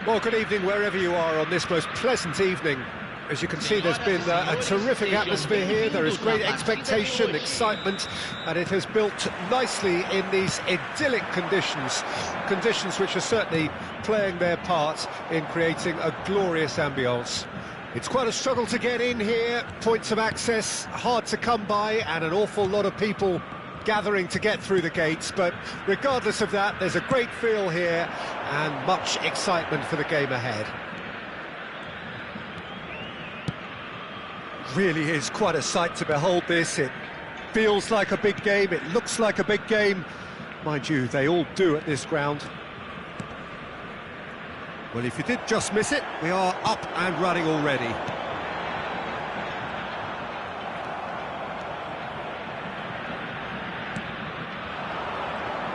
Well, good evening wherever you are on this most pleasant evening. As you can see, there's been a terrific atmosphere here. There is great expectation, excitement, and it has built nicely in these idyllic conditions. Conditions which are certainly playing their part in creating a glorious ambience. It's quite a struggle to get in here, points of access hard to come by, and an awful lot of people gathering to get through the gates, but regardless of that, there's a great feel here and much excitement for the game ahead. Really is quite a sight to behold this. It feels like a big game, it looks like a big game. Mind you, they all do at this ground. Well, if you did just miss it, we are up and running already.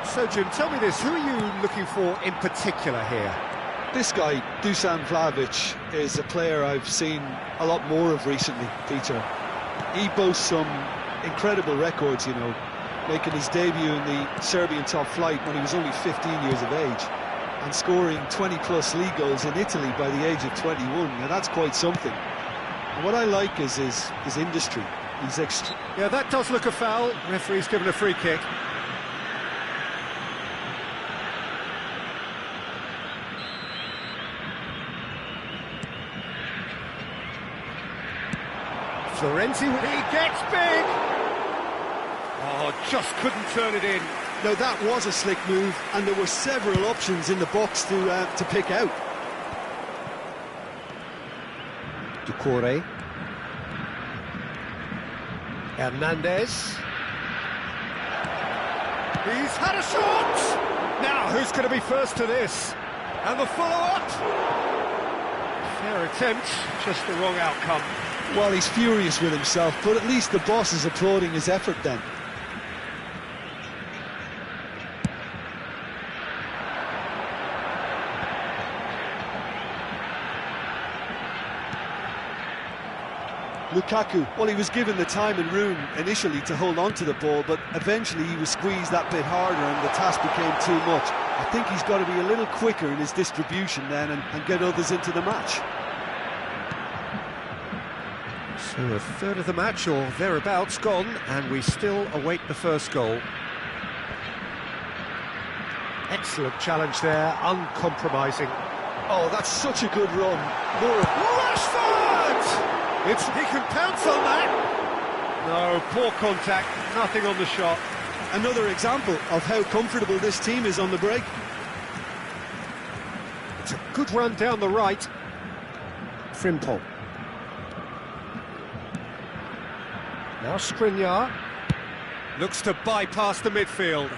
So, Jim, tell me this, who are you looking for in particular here? This guy, Dusan Vlahovic, is a player I've seen a lot more of recently, Peter. He boasts some incredible records, you know, making his debut in the Serbian top flight when he was only 15 years of age, and scoring 20-plus league goals in Italy by the age of 21. Now, that's quite something. And what I like is his industry. He's extra. Yeah, that does look a foul. Referee's given a free kick. Florenzi, he gets big! Oh, just couldn't turn it in. Now that was a slick move, and there were several options in the box to pick out. Doucouré. Hernandez. He's had a shot! Now, who's going to be first to this? And the follow-up! Fair attempt, just the wrong outcome. Well, he's furious with himself, but at least the boss is applauding his effort then. Lukaku, well, he was given the time and room initially to hold on to the ball, but eventually he was squeezed that bit harder and the task became too much. I think he's got to be a little quicker in his distribution then and get others into the match. So a third of the match or thereabouts gone, and we still await the first goal. Excellent challenge there, uncompromising. Oh, that's such a good run. Rashford! He can pounce on that. No, poor contact, nothing on the shot. Another example of how comfortable this team is on the break. It's a good run down the right. Frimpong. Now Skriniar looks to bypass the midfield.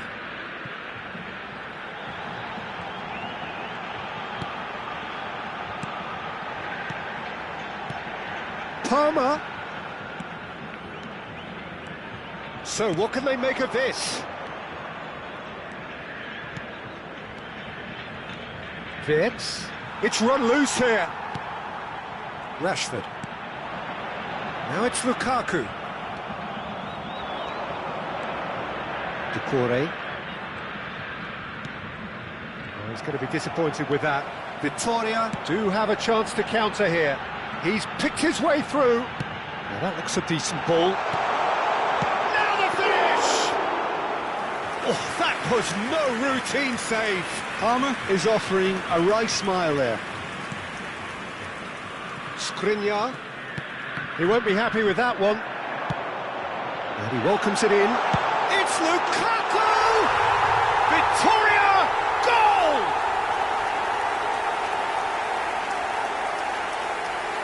Palmer. So what can they make of this? Wirtz. It's run loose here. Rashford. Now it's Lukaku. Doucouré. Oh, he's going to be disappointed with that. Vitória do have a chance to counter here. He's picked his way through. Now that looks a decent ball. Now the finish! Oh, that was no routine save. Palmer is offering a wry smile there. Skriniar. He won't be happy with that one. And he welcomes it in. It's Lukaku! Vitória! Goal!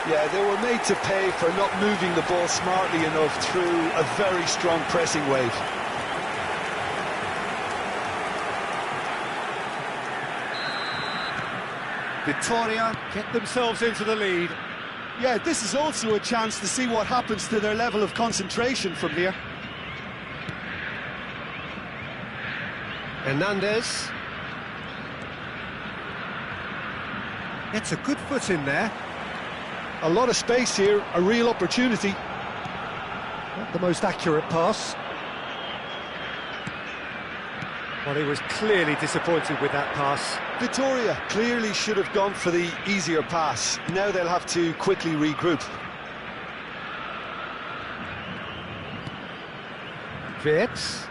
Yeah, they were made to pay for not moving the ball smartly enough through a very strong pressing wave. Vitória get themselves into the lead. Yeah, this is also a chance to see what happens to their level of concentration from here. Hernandez. Gets a good foot in there. A lot of space here, a real opportunity. Not the most accurate pass. Well, he was clearly disappointed with that pass. Vitória clearly should have gone for the easier pass. Now they'll have to quickly regroup. Wirtz.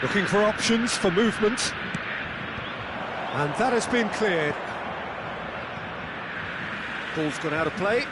Looking for options for movement. And that has been cleared. Ball's gone out of play.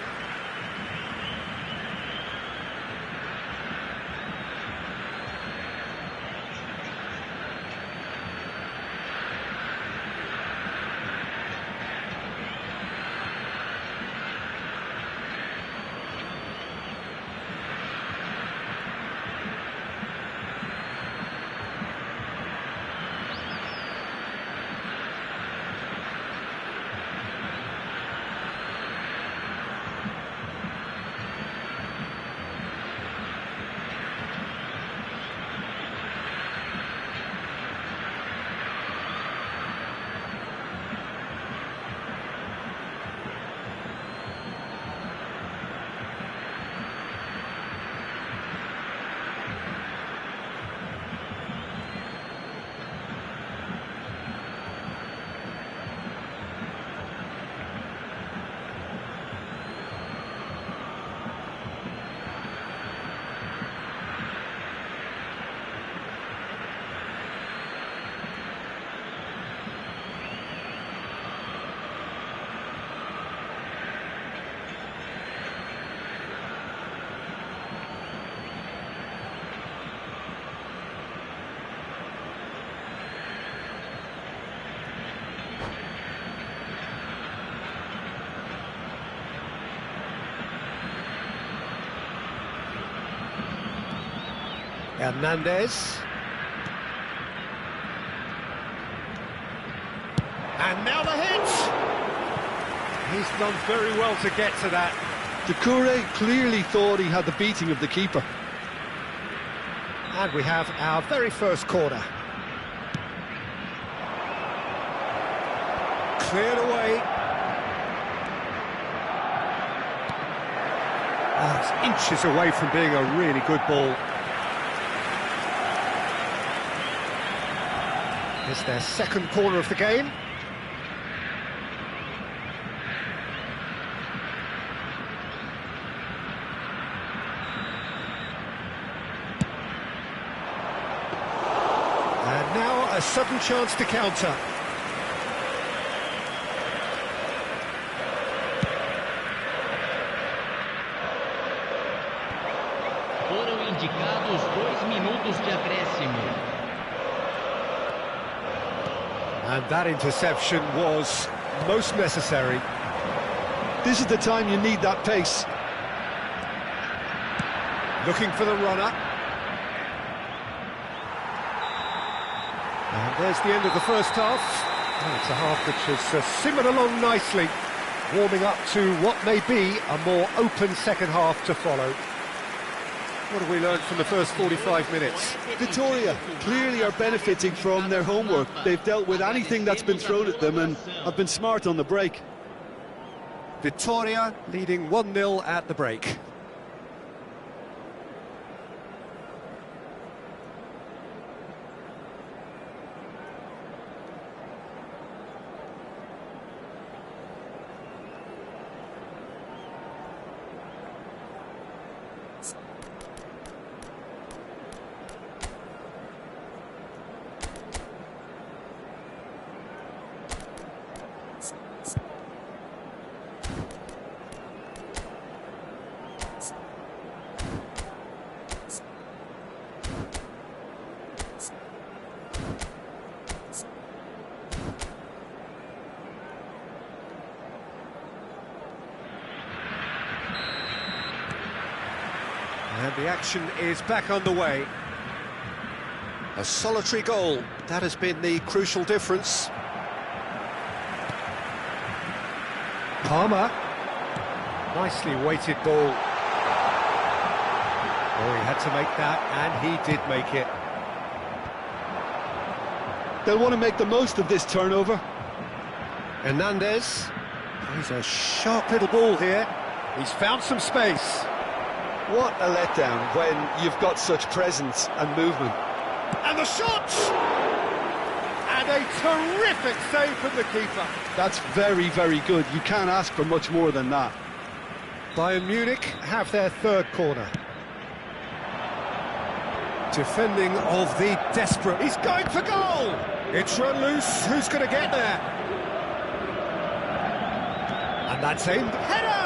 Hernandez. And now the hit! He's done very well to get to that. Doucouré clearly thought he had the beating of the keeper. And we have our very first corner. Cleared away. Oh, it's inches away from being a really good ball. It's their second corner of the game. a sudden chance to counter. Foram indicados 2 minutos de acréscimo. And that interception was most necessary. This is the time you need that pace. Looking for the runner. And there's the end of the first half. Oh, it's a half which has simmered along nicely, warming up to what may be a more open second half to follow. What have we learned from the first 45 minutes? Vitoria clearly are benefiting from their homework. They've dealt with anything that's been thrown at them and have been smart on the break. Vitoria leading 1-0 at the break. And the action is back underway. A solitary goal, that has been the crucial difference. Palmer. Nicely weighted ball. Oh, he had to make that, and he did make it. They'll want to make the most of this turnover. Hernandez. He's a sharp little ball here. He's found some space. What a letdown when you've got such presence and movement. And the shot! And a terrific save from the keeper. That's very, very good. You can't ask for much more than that. Bayern Munich have their third corner. Defending of the desperate. He's going for goal! It's run loose. Who's going to get there? And that's aimed. Header!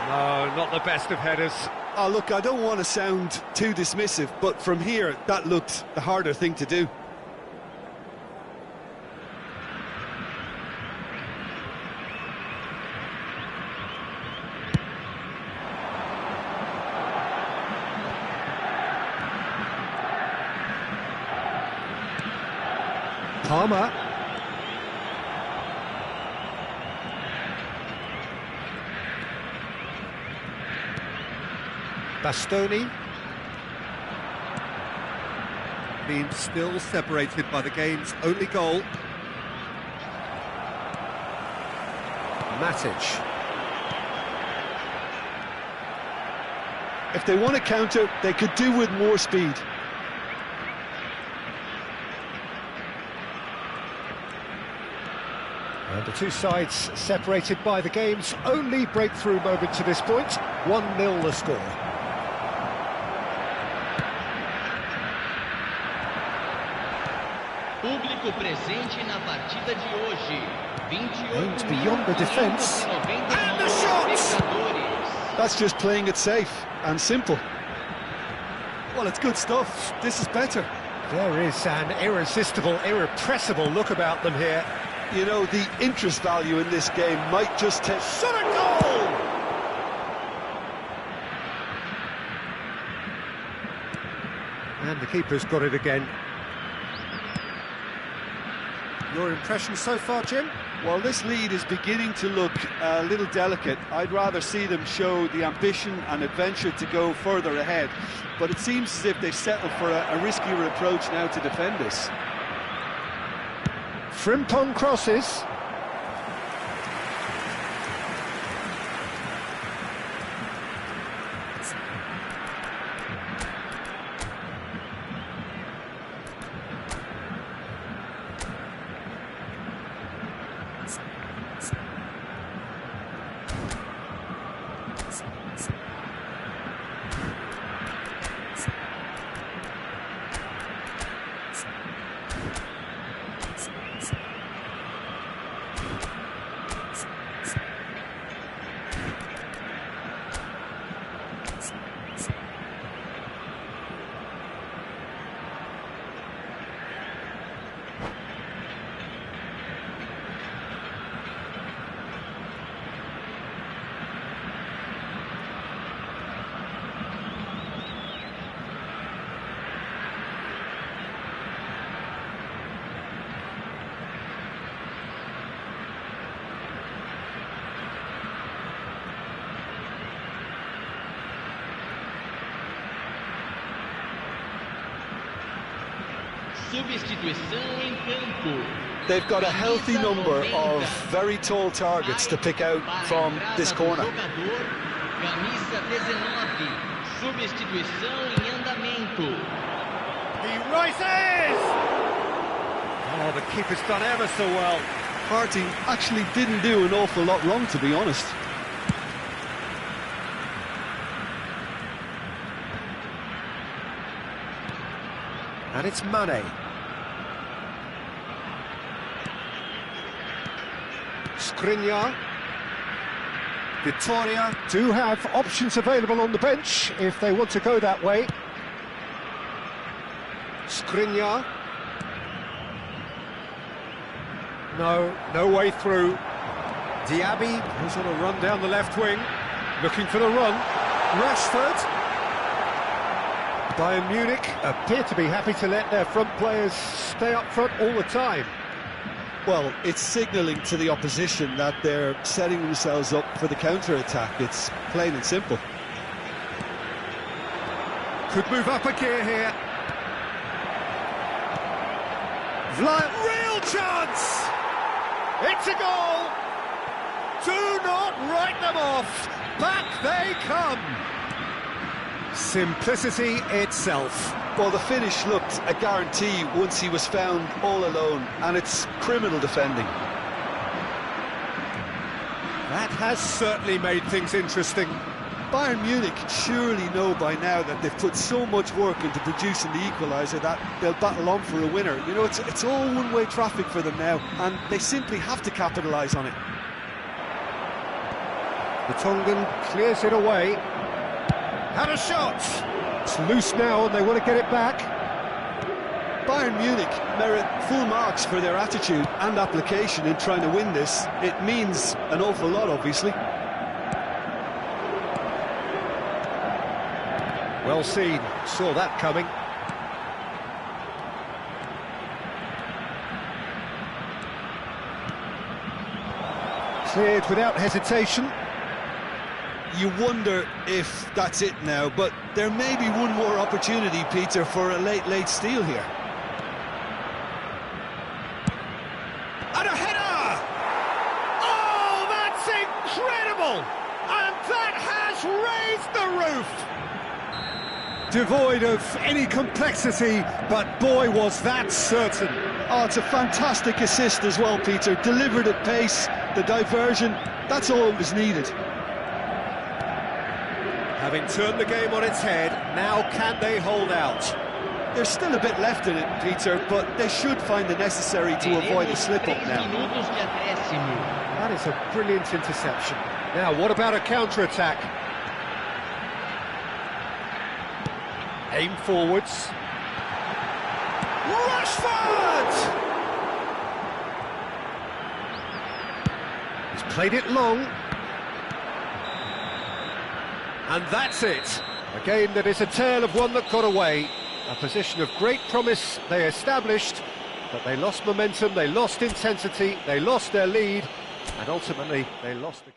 No, not the best of headers. Oh, look, I don't want to sound too dismissive, but from here, that looked the harder thing to do. Palmer. Bastoni. Being still separated by the game's only goal. Matic. If they want to counter, they could do with more speed. And the two sides separated by the game's only breakthrough moment to this point. 1-0 the score. Público presente na partida de hoje. 28 Aimed beyond the defence. And the shot! Espectadores. That's just playing it safe and simple. Well, it's good stuff. This is better. There is an irresistible, irrepressible look about them here. You know, the interest value in this game might just take... Shot a goal! And the keeper's got it again. Your impression so far, Jim? Well, this lead is beginning to look a little delicate. I'd rather see them show the ambition and adventure to go further ahead. But it seems as if they've settled for a riskier approach now to defend this. Frimpong crosses. Substituição em campo. They've got a healthy number of very tall targets to pick out from this corner. Jogador, camisa 19. Substituição em andamento. He rises! Oh, the keeper's done ever so well. Partey actually didn't do an awful lot wrong, to be honest. And it's Mane. Skriniar. Vittoria do have options available on the bench if they want to go that way. Skriniar. No way through. Diaby, who's on a run down the left wing, looking for the run. Rashford. Bayern Munich appear to be happy to let their front players stay up front all the time. Well, it's signalling to the opposition that they're setting themselves up for the counter-attack. It's plain and simple. Could move up a gear here. Real chance! It's a goal! Do not write them off! Back they come! Simplicity itself. Well, the finish looked a guarantee once he was found all alone, and it's criminal defending. That has certainly made things interesting. Bayern Munich surely know by now that they've put so much work into producing the equaliser that they'll battle on for a winner. You know, it's all one-way traffic for them now, and they simply have to capitalise on it. The Tongan clears it away. Had a shot! It's loose now and they want to get it back. Bayern Munich merit full marks for their attitude and application in trying to win this. It means an awful lot, obviously. Well seen, saw that coming. Cleared without hesitation. You wonder if that's it now, but there may be one more opportunity, Peter, for a late steal here. And a header! Oh, that's incredible! And that has raised the roof! Devoid of any complexity, but boy, was that certain. Oh, it's a fantastic assist as well, Peter. Delivered at pace, the diversion, that's all that was needed. Having turned the game on its head, now can they hold out? There's still a bit left in it, Peter, but they should find the necessary to avoid a slip-up now. That is a brilliant interception. Now, what about a counter-attack? Aim forwards. Rashford! He's played it long. And that's it. A game that is a tale of one that got away. A position of great promise they established, but they lost momentum, they lost intensity, they lost their lead, and ultimately they lost the game.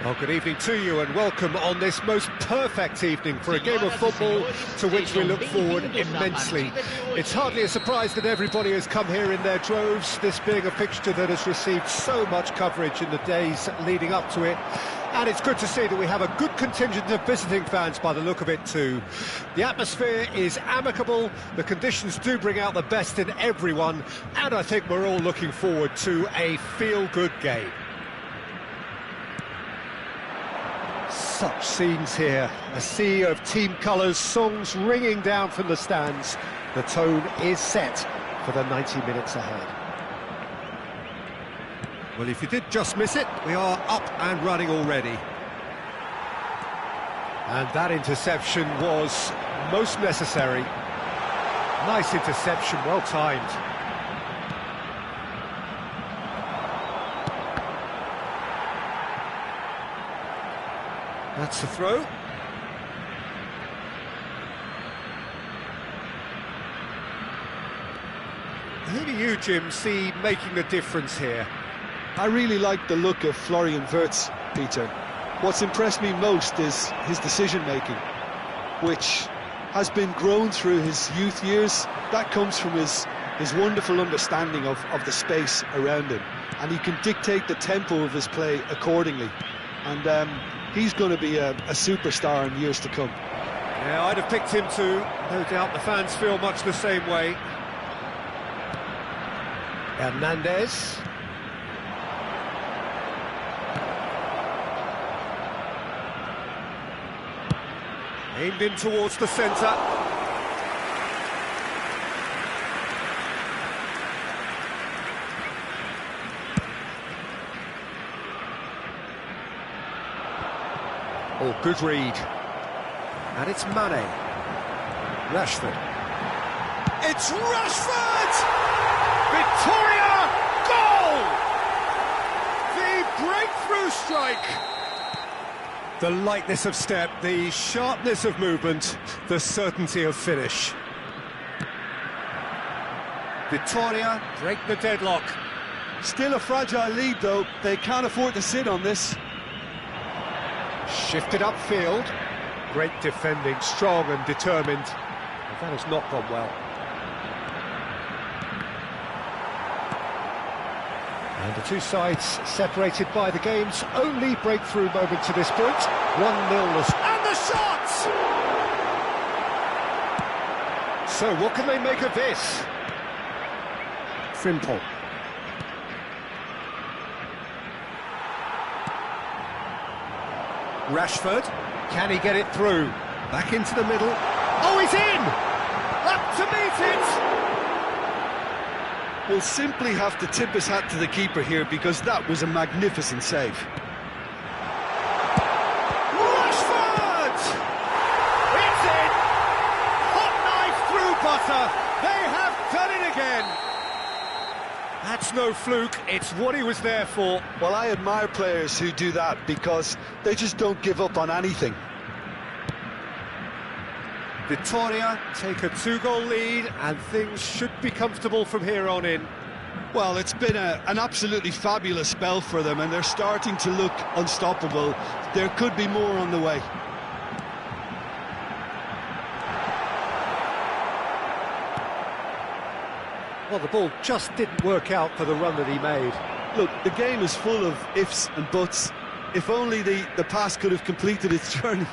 Well, good evening to you and welcome on this most perfect evening for a game of football to which we look forward immensely. It's hardly a surprise that everybody has come here in their droves, this being a fixture that has received so much coverage in the days leading up to it. And it's good to see that we have a good contingent of visiting fans by the look of it too. The atmosphere is amicable, the conditions do bring out the best in everyone, and I think we're all looking forward to a feel-good game. Such scenes here, a sea of team colours, songs ringing down from the stands. The tone is set for the 90 minutes ahead. Well, if you did just miss it, we are up and running already. And that interception was most necessary. Nice interception, well timed. That's the throw. Who do you, Jim, see making the difference here? I really like the look of Florian Wirtz, Peter. What's impressed me most is his decision-making, which has been grown through his youth years. That comes from his wonderful understanding of the space around him, and he can dictate the tempo of his play accordingly. And he's going to be a superstar in years to come. Yeah, I'd have picked him too. No doubt the fans feel much the same way. Hernandez. Aimed in towards the centre. Oh, good read. And it's Mane. Rashford. It's Rashford! Victoria! Goal! The breakthrough strike! The lightness of step, the sharpness of movement, the certainty of finish. Victoria break the deadlock. Still a fragile lead, though. They can't afford to sit on this. Shifted upfield. Great defending, strong and determined. But that has not gone well. And the two sides separated by the game's only breakthrough moment to this point. 1-0. And the shot! So what can they make of this? Frimpong. Rashford. Can he get it through? Back into the middle. Oh, he's in! Up to meet it! Will simply have to tip his hat to the keeper here, because that was a magnificent save. Rashford! It's in! Hot knife through butter! They have done it again! That's no fluke, it's what he was there for. Well, I admire players who do that, because they just don't give up on anything. Victoria take a 2-goal lead and things should be comfortable from here on in. Well, it's been an absolutely fabulous spell for them, and they're starting to look unstoppable. There could be more on the way. Well, the ball just didn't work out for the run that he made. Look, the game is full of ifs and buts. If only the pass could have completed its journey.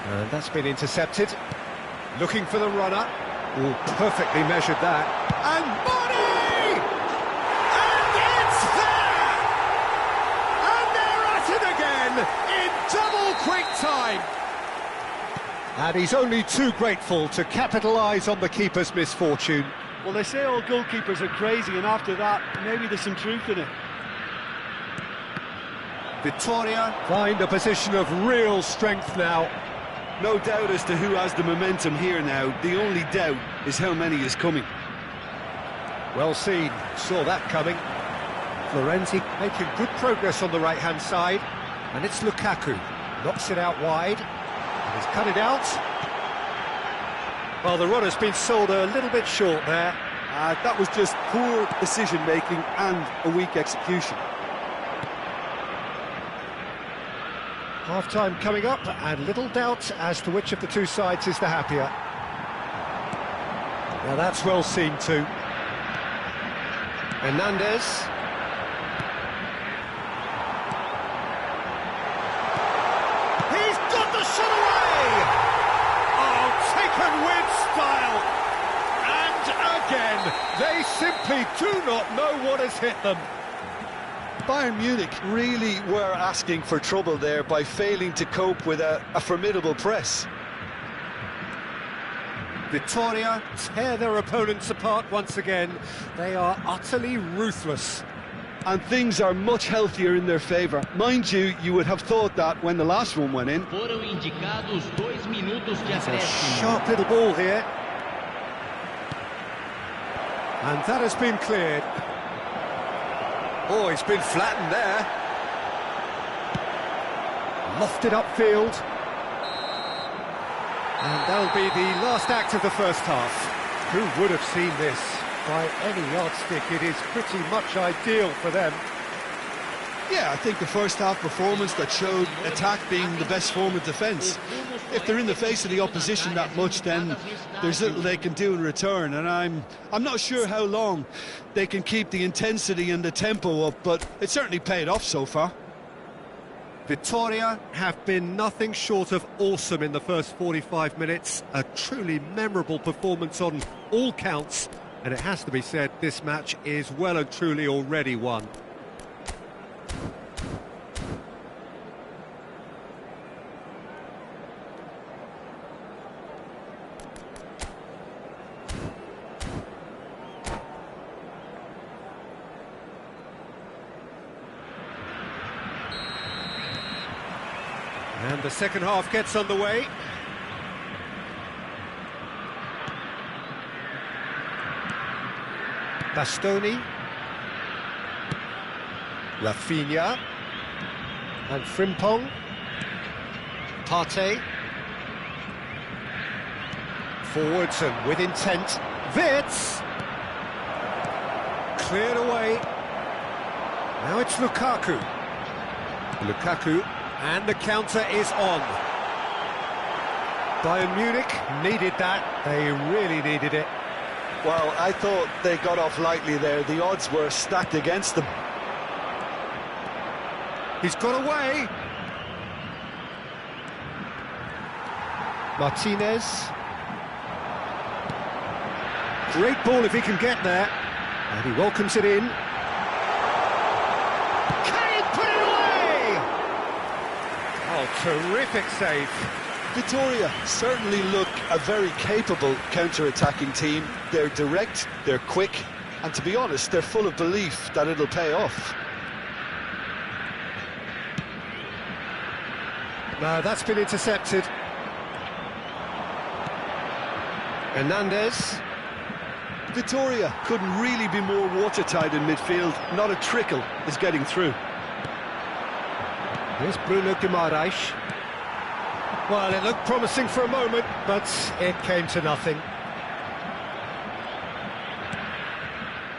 And that's been intercepted. Looking for the runner. Oh, perfectly measured that. And Mane! And it's there! And they're at it again in double quick time. And he's only too grateful to capitalise on the keeper's misfortune. Well, they say all goalkeepers are crazy, and after that, maybe there's some truth in it. Victoria find a position of real strength now. No doubt as to who has the momentum here now. The only doubt is how many is coming. Well seen, saw that coming. Florenzi making good progress on the right-hand side. And it's Lukaku, knocks it out wide. And he's cut it out. Well, the runner's been sold a little bit short there. That was just poor decision-making and a weak execution. Half-time coming up, and little doubt as to which of the two sides is the happier. Now that's well seen too. Hernandez. He's got the shot away! Oh, taken with style! And again, they simply do not know what has hit them. Bayern Munich really were asking for trouble there by failing to cope with a formidable press. Vitoria tear their opponents apart once again. They are utterly ruthless. And things are much healthier in their favour. Mind you, you would have thought that when the last one went in. Foram indicados 2 minutos de It's a acréscimo. sharp little ball here. And that has been cleared. Oh, he's been flattened there. Lofted upfield. And that'll be the last act of the first half. Who would have seen this? By any yardstick, it is pretty much ideal for them. Yeah, I think the first half performance that showed attack being the best form of defence. If they're in the face of the opposition that much, then there's little they can do in return, and I'm not sure how long they can keep the intensity and the tempo up, but it certainly paid off so far. Vitoria have been nothing short of awesome in the first 45 minutes. A truly memorable performance on all counts, and it has to be said, this match is well and truly already won. And the second half gets underway. Bastoni. Rafinha. And Frimpong. Partey. Forwards and with intent. Wirtz. Cleared away. Now it's Lukaku. Lukaku. And the counter is on. Bayern Munich needed that. They really needed it. Well, I thought they got off lightly there. The odds were stacked against them. He's got away. Martinez. Great ball if he can get there. And he welcomes it in. Terrific save. Vitoria certainly look a very capable counter-attacking team. They're direct, they're quick, and to be honest, they're full of belief that it'll pay off. No, that's been intercepted. Hernandez. Vitoria couldn't really be more watertight in midfield. Not a trickle is getting through. Here's Bruno Guimaraes. Well, it looked promising for a moment, but it came to nothing.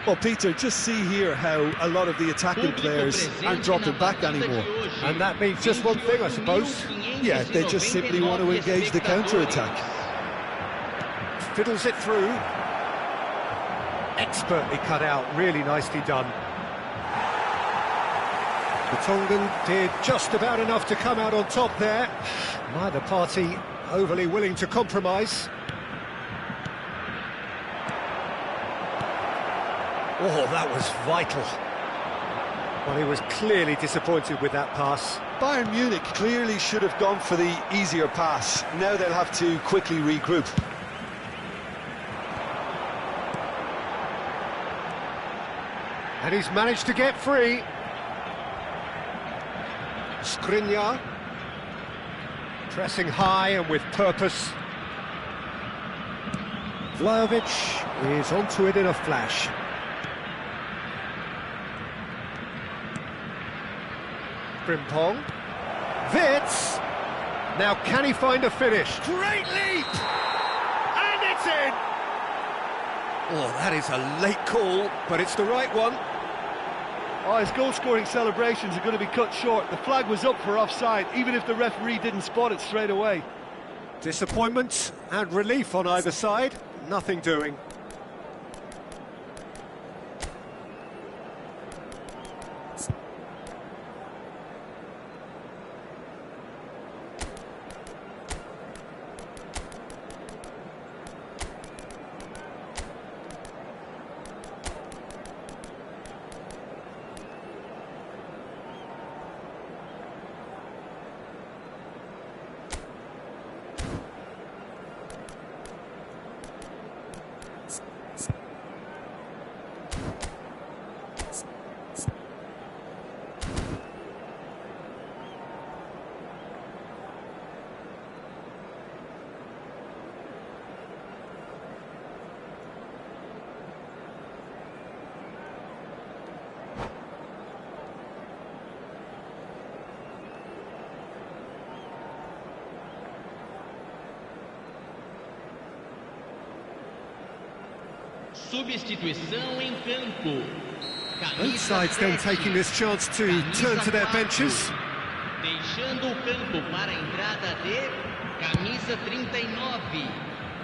Well, Peter, just see here how a lot of the attacking players aren't dropping back anymore. And that means just one thing, I suppose. Yeah, they just simply want to engage the counter-attack. Fiddles it through. Expertly cut out, really nicely done. Vertonghen did just about enough to come out on top there. Neither party overly willing to compromise. Oh, that was vital. Well, he was clearly disappointed with that pass. Bayern Munich clearly should have gone for the easier pass. Now they'll have to quickly regroup. And he's managed to get free. Skriniar. Pressing high and with purpose. Vlahovic is onto it in a flash. Frimpong. Wirtz. Now can he find a finish? Great leap! And it's in! Oh, that is a late call, but it's the right one. Oh, his goal-scoring celebrations are going to be cut short. The flag was up for offside, even if the referee didn't spot it straight away. Disappointment and relief on either side, nothing doing. Substituição em campo. Both sides then taking this chance to turn to their benches. Deixando o campo para a entrada de camisa 39,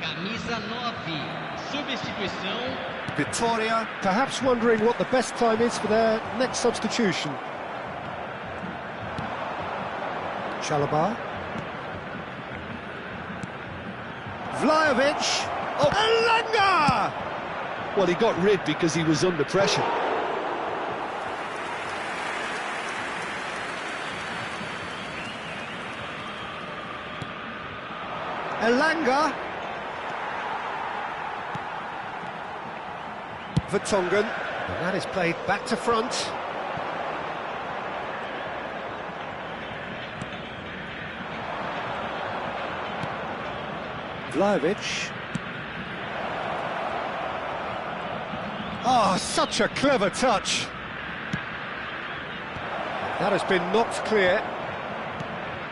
camisa 9. Substituição. Vitória perhaps wondering what the best time is for their next substitution. Chalobah. Vlahovic. Oh, Elanga! Well, he got rid because he was under pressure. Elanga. Vertonghen. And that is played back to front. Vlahovic. Oh, such a clever touch. That has been knocked clear.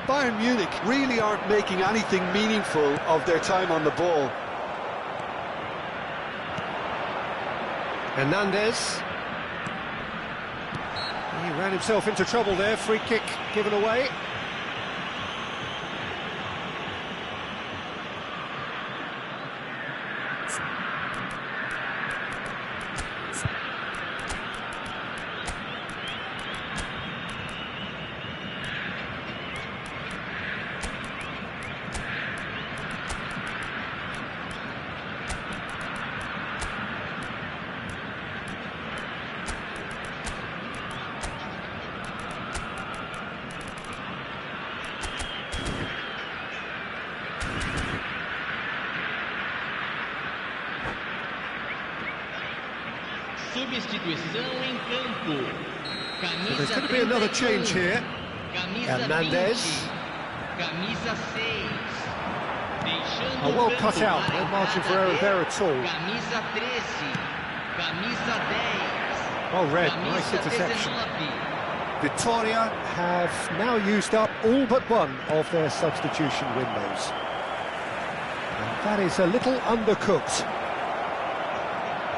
Bayern Munich really aren't making anything meaningful of their time on the ball. Hernandez. He ran himself into trouble there, free kick given away. Substituição em campo. So there's going to be another change here. Hernandez. Camisa 6. Deixando Oh, well o cut campo out, para no a margin for entrada error de there at all. Camisa 13. Camisa 10. Oh, red, camisa nice interception. 19. Vitória have now used up all but one of their substitution windows. And that is a little undercooked.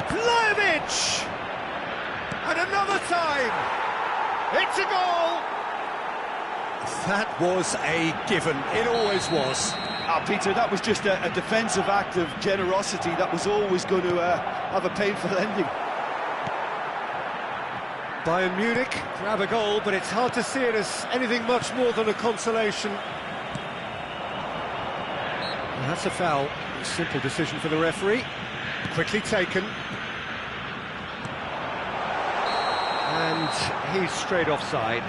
Vlahovic! And another time! It's a goal! That was a given, it always was. Peter, that was just a defensive act of generosity that was always going to have a painful ending. Bayern Munich grab a goal, but it's hard to see it as anything much more than a consolation. And that's a foul. A simple decision for the referee. Quickly taken. And he's straight offside.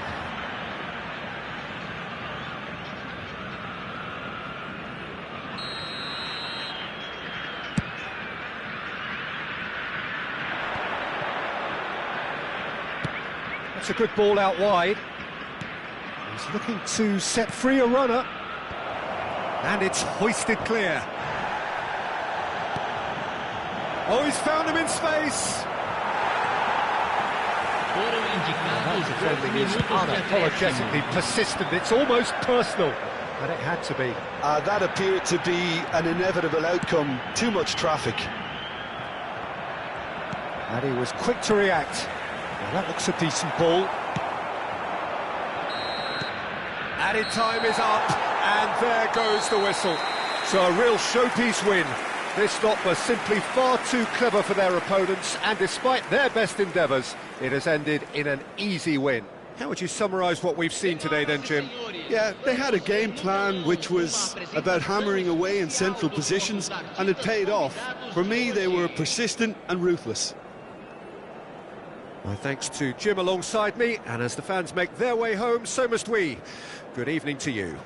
That's a good ball out wide. He's looking to set free a runner. And it's hoisted clear. Oh, he's found him in space. That defending is unapologetically persistent. It's almost personal, but it had to be. That appeared to be an inevitable outcome. Too much traffic. And he was quick to react. Well, that looks a decent ball. Added time is up, and there goes the whistle. So a real showpiece win. This stop was simply far too clever for their opponents, and despite their best endeavours, it has ended in an easy win. How would you summarise what we've seen today then, Jim? Yeah, they had a game plan which was about hammering away in central positions, and it paid off. For me, they were persistent and ruthless. My thanks to Jim alongside me, and as the fans make their way home, so must we. Good evening to you.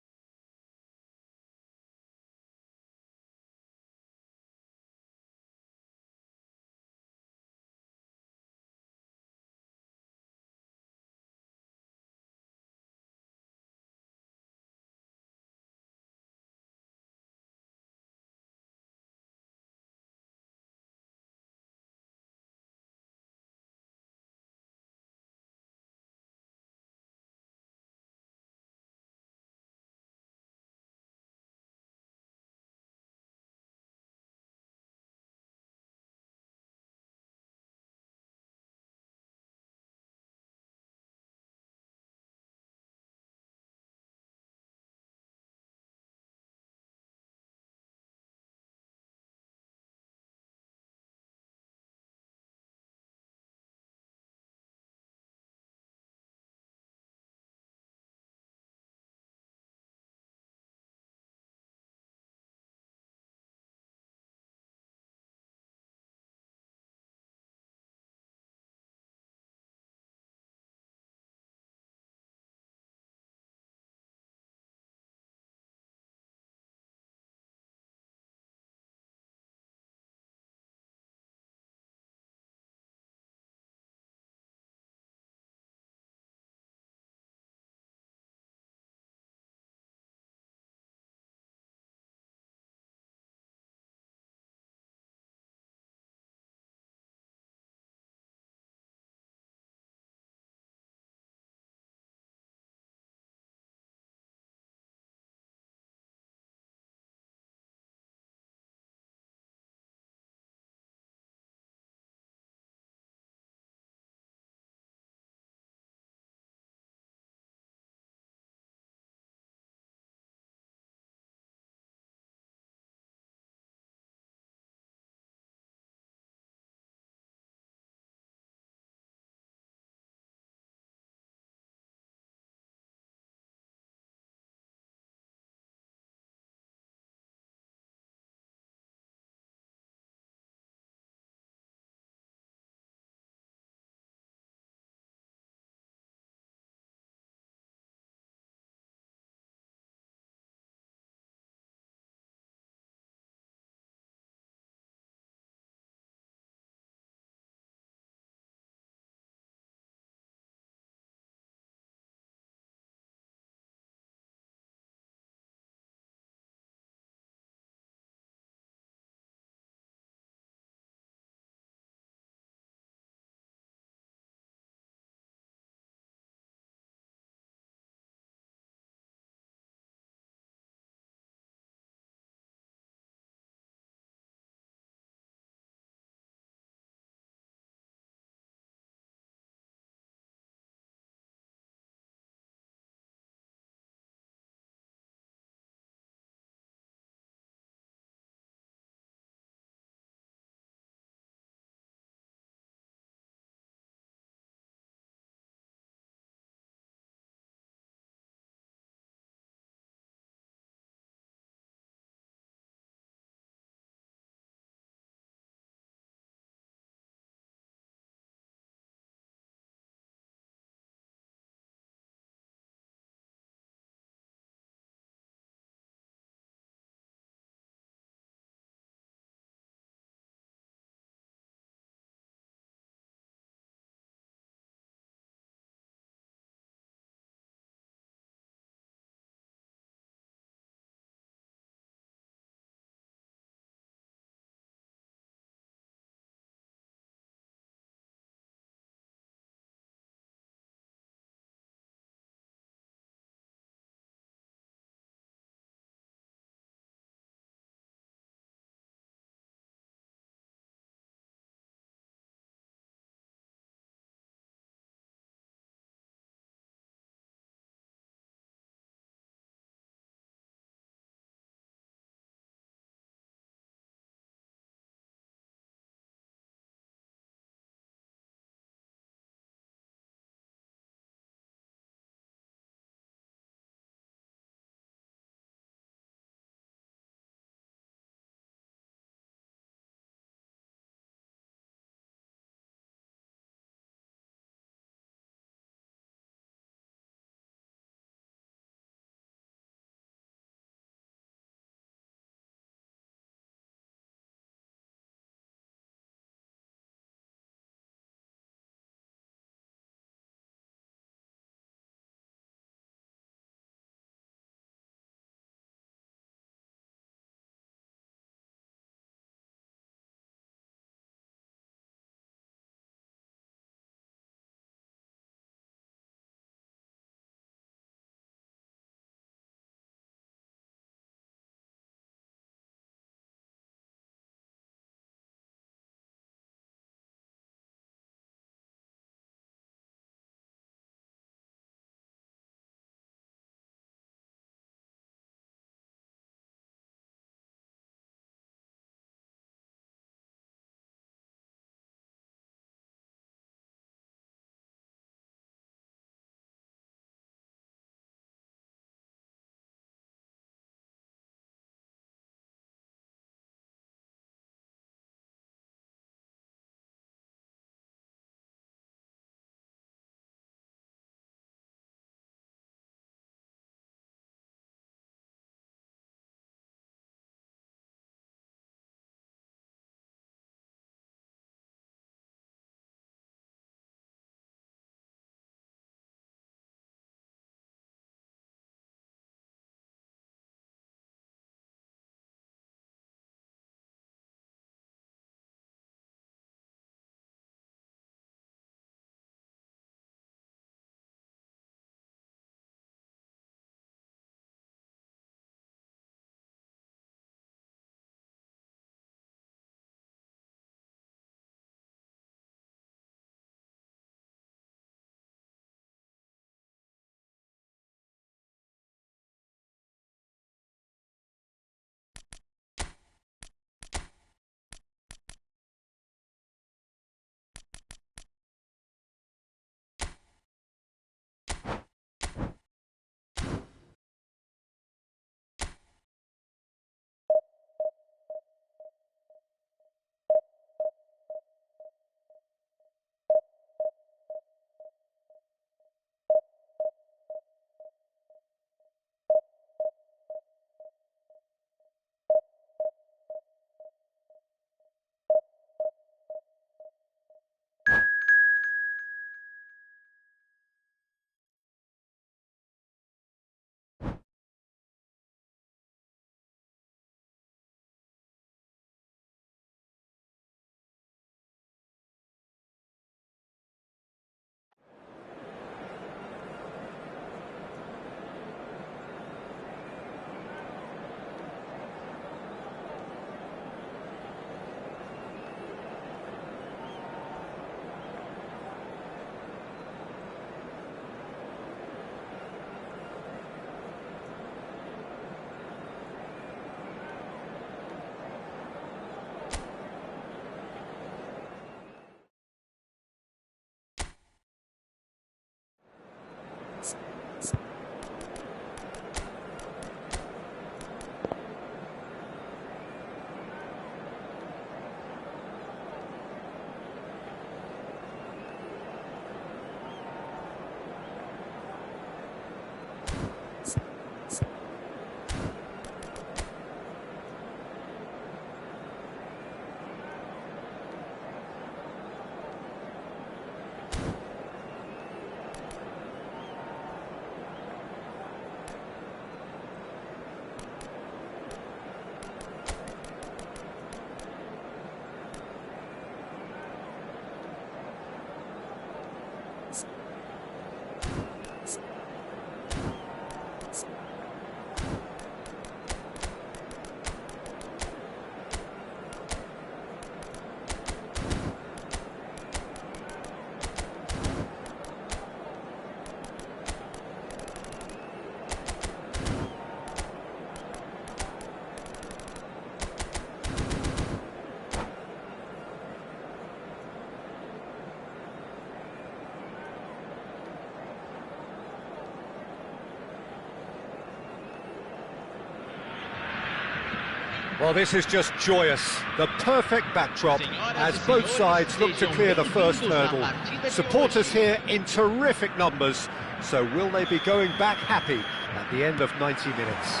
Well, this is just joyous. The perfect backdrop as both sides look to clear the first hurdle. Supporters here in terrific numbers. So will they be going back happy at the end of 90 minutes?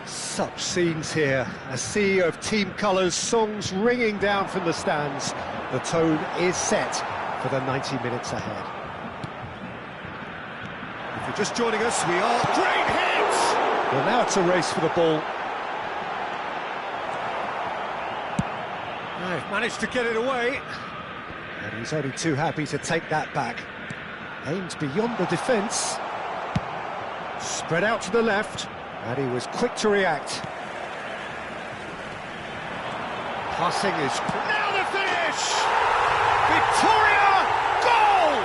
Such scenes here. A sea of team colours, songs ringing down from the stands. The tone is set for the 90 minutes ahead. If you're just joining us, we are... Great hit! Well, now it's a race for the ball. They've managed to get it away. And he's only too happy to take that back. Aimed beyond the defence. Spread out to the left. And he was quick to react. Passing is... Now the finish! Victoria! Goal!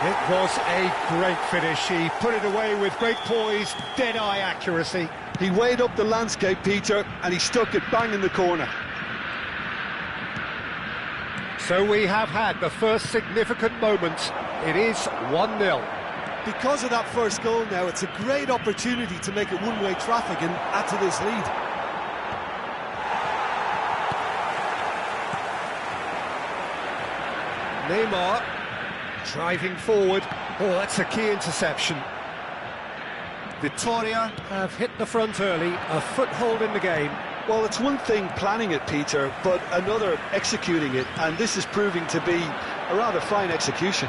It was a great finish. He put it away with great poise, dead-eye accuracy. He weighed up the landscape, Peter, and he stuck it bang in the corner. So we have had the first significant moment. It is 1-0. Because of that first goal now, it's a great opportunity to make it one-way traffic and add to this lead. Neymar driving forward. Oh, that's a key interception. Vitoria have hit the front early, a foothold in the game. Well, it's one thing planning it, Peter, but another executing it, and this is proving to be a rather fine execution.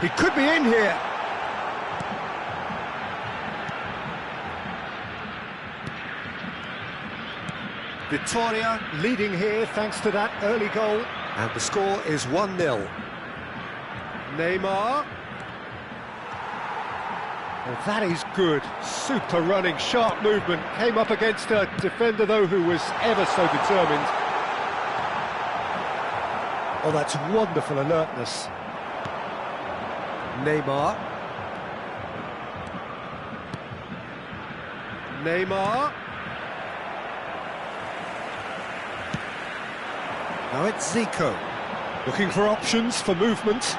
He could be in here. Vitoria leading here thanks to that early goal. And the score is 1-0. Neymar. Well, that is good. Super running, sharp movement. Came up against a defender, though, who was ever so determined. Oh, that's wonderful alertness. Neymar. Neymar. Now it's Zico. Looking for options for movement.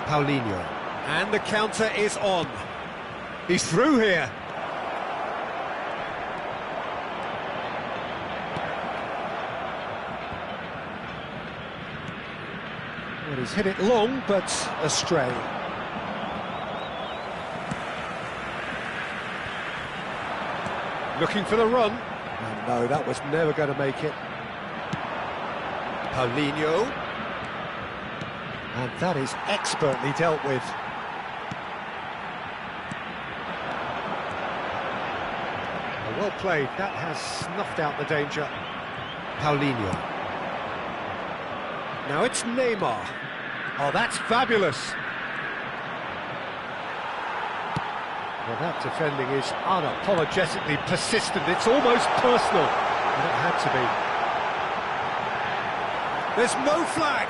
Paulinho. And the counter is on. He's through here. Well, he's hit it long, but astray. Looking for the run. And no, that was never going to make it. Paulinho. And that is expertly dealt with. Well played. That has snuffed out the danger. Paulinho. Now it's Neymar. Oh, that's fabulous. Well, that defending is unapologetically persistent. It's almost personal. And it had to be. There's no flag.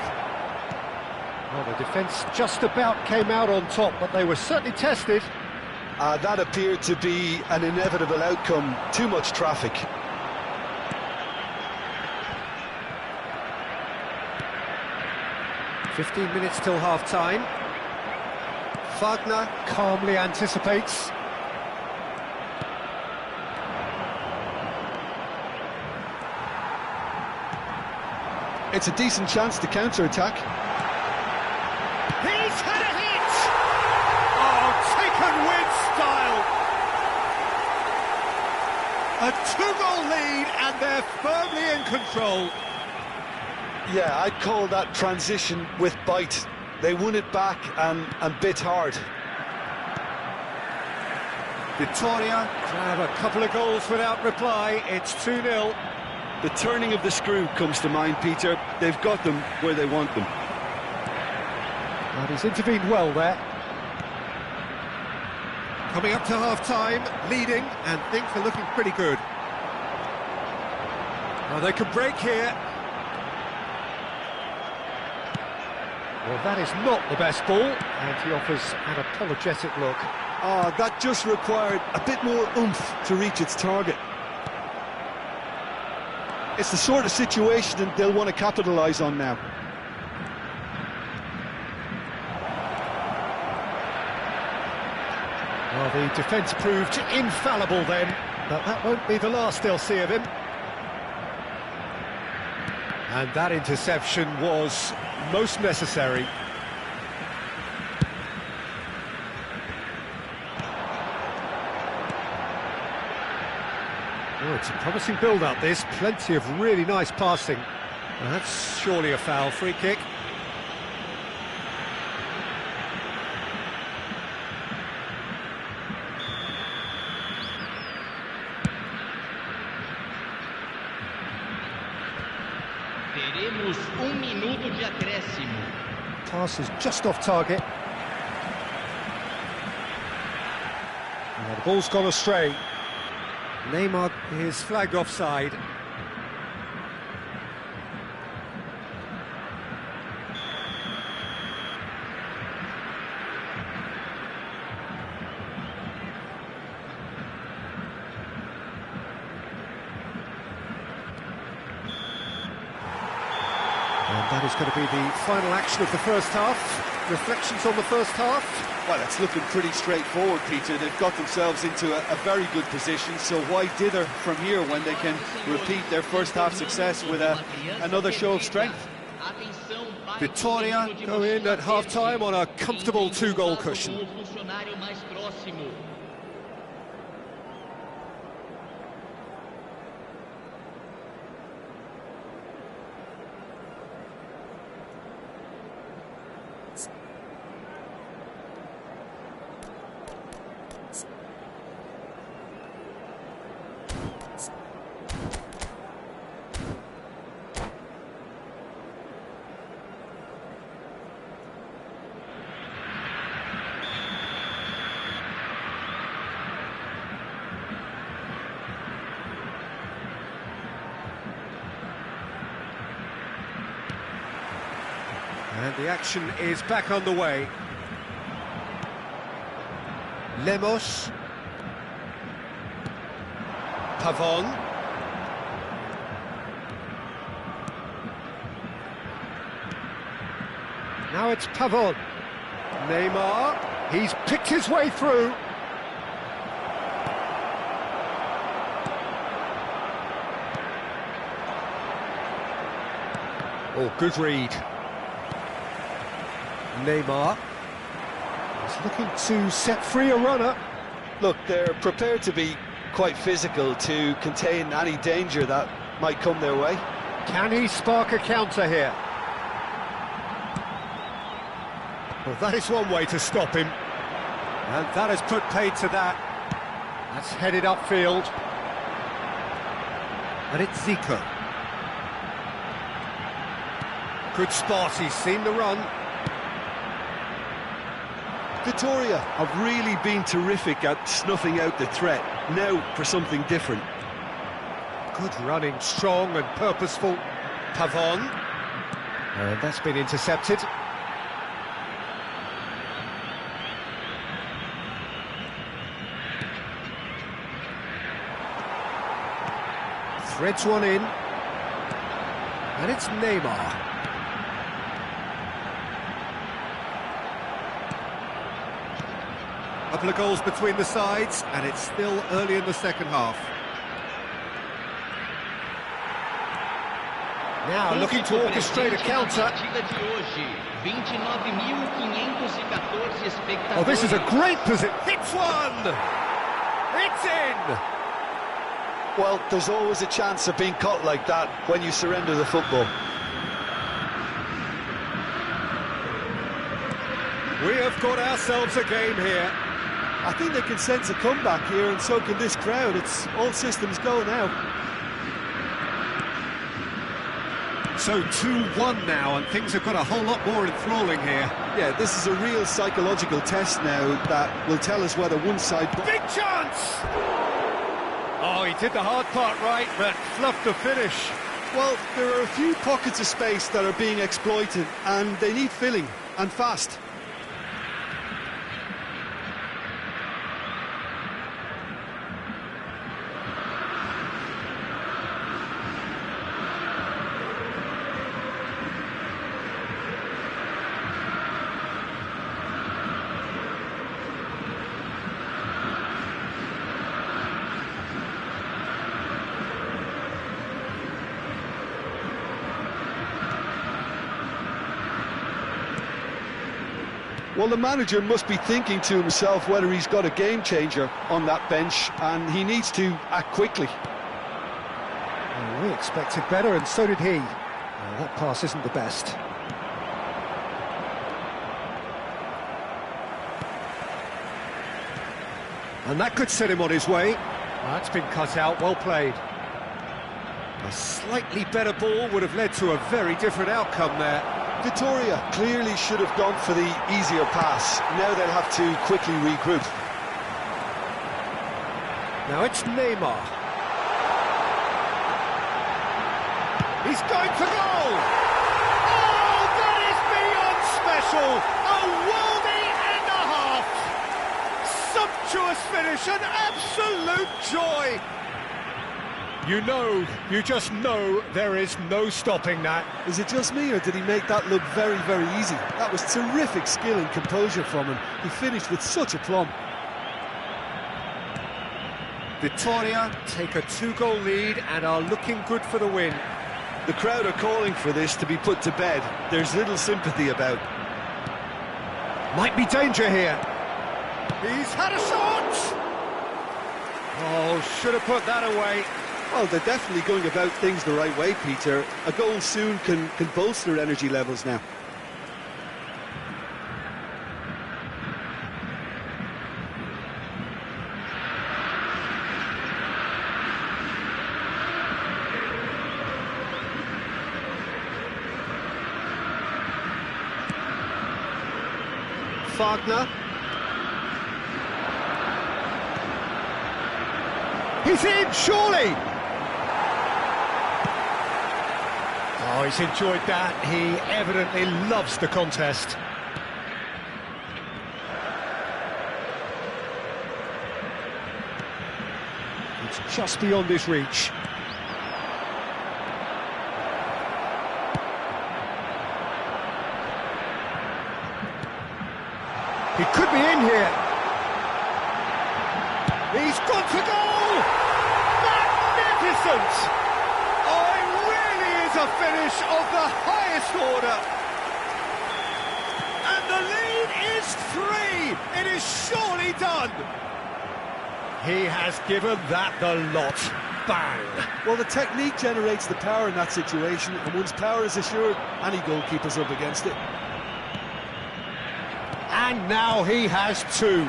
Well, the defence just about came out on top, but they were certainly tested. That appeared to be an inevitable outcome. Too much traffic. "15 minutes till half-time. Wagner calmly anticipates. It's a decent chance to counter-attack. He's had a hit! Oh, taken with style! A 2-goal lead and they're firmly in control. Yeah, I'd call that transition with bite. They won it back and bit hard. Vitoria grab a couple of goals without reply. It's 2-0. The turning of the screw comes to mind, Peter. They've got them where they want them. And he's intervened well there. Coming up to half-time, leading, and things are looking pretty good. Well, they could break here. Well, that is not the best ball, and he offers an apologetic look. That just required a bit more oomph to reach its target. It's the sort of situation that they'll want to capitalise on now. Well, the defence proved infallible then, but that won't be the last they'll see of him. And that interception was most necessary. Oh, it's a promising build-up, this. Plenty of really nice passing. Well, that's surely a foul. Free kick. Teremos minuto de acréscimo. Pass is just off target. Now the ball's gone astray. Neymar is flagged offside. And that is going to be the final action of the first half. Reflections on the first half? Well, it's looking pretty straightforward, Peter. They've got themselves into a very good position, so why dither from here when they can repeat their first half success with another show of strength? Vitória go in at half-time on a comfortable two-goal cushion. And the action is back underway. Lemos. Pavon. Now it's Pavon. Neymar. He's picked his way through. Oh, good read. Neymar is looking to set free a runner. Look, they're prepared to be quite physical to contain any danger that might come their way. Can he spark a counter here? Well, that is one way to stop him. And that has put paid to that. That's headed upfield. And it's Zico. Good spot, he's seen the run. Vitória have really been terrific at snuffing out the threat. Now for something different. Good running, strong and purposeful. Pavon. And that's been intercepted. Threads one in. And it's Neymar. A couple of goals between the sides, and it's still early in the second half. Now looking to orchestrate a counter. Oh, this is a great position. Hits one! It's in! Well, there's always a chance of being caught like that when you surrender the football. We have got ourselves a game here. I think they can sense a comeback here, and so can this crowd. It's all systems go now. So 2-1 now, and things have got a whole lot more enthralling here. Yeah, this is a real psychological test now that will tell us whether one side... Big chance! Oh, he did the hard part right, but fluffed the finish. Well, there are a few pockets of space that are being exploited, and they need filling, and fast. Well, the manager must be thinking to himself whether he's got a game changer on that bench, and he needs to act quickly. Well, we expected better, and so did he. That pass isn't the best. And that could set him on his way. That's been cut out, well played. A slightly better ball would have led to a very different outcome there. Vitoria clearly should have gone for the easier pass. Now they'll have to quickly regroup. Now it's Neymar. He's going for goal! Oh, that is beyond special! A worldie and a half! Sumptuous finish, an absolute joy! You just know there is no stopping that. Is it just me, or did he make that look very, very easy? That was terrific skill and composure from him. He finished with such aplomb. Vitoria take a 2-goal lead and are looking good for the win. The crowd are calling for this to be put to bed. There's little sympathy about. Might be danger here. He's had a shot! Oh, should have put that away. Well, they're definitely going about things the right way, Peter. A goal soon can bolster energy levels now. Wagner. He's in, surely! Oh, he's enjoyed that. He evidently loves the contest. It's just beyond his reach. He could be in here. He's gone for goal! Magnificent! Oh, it really is a finish of the highest order. And the lead is 3. It is surely done. He has given that the lot. Bang! Well, the technique generates the power in that situation, and once power is assured, any goalkeeper's up against it. And now he has 2.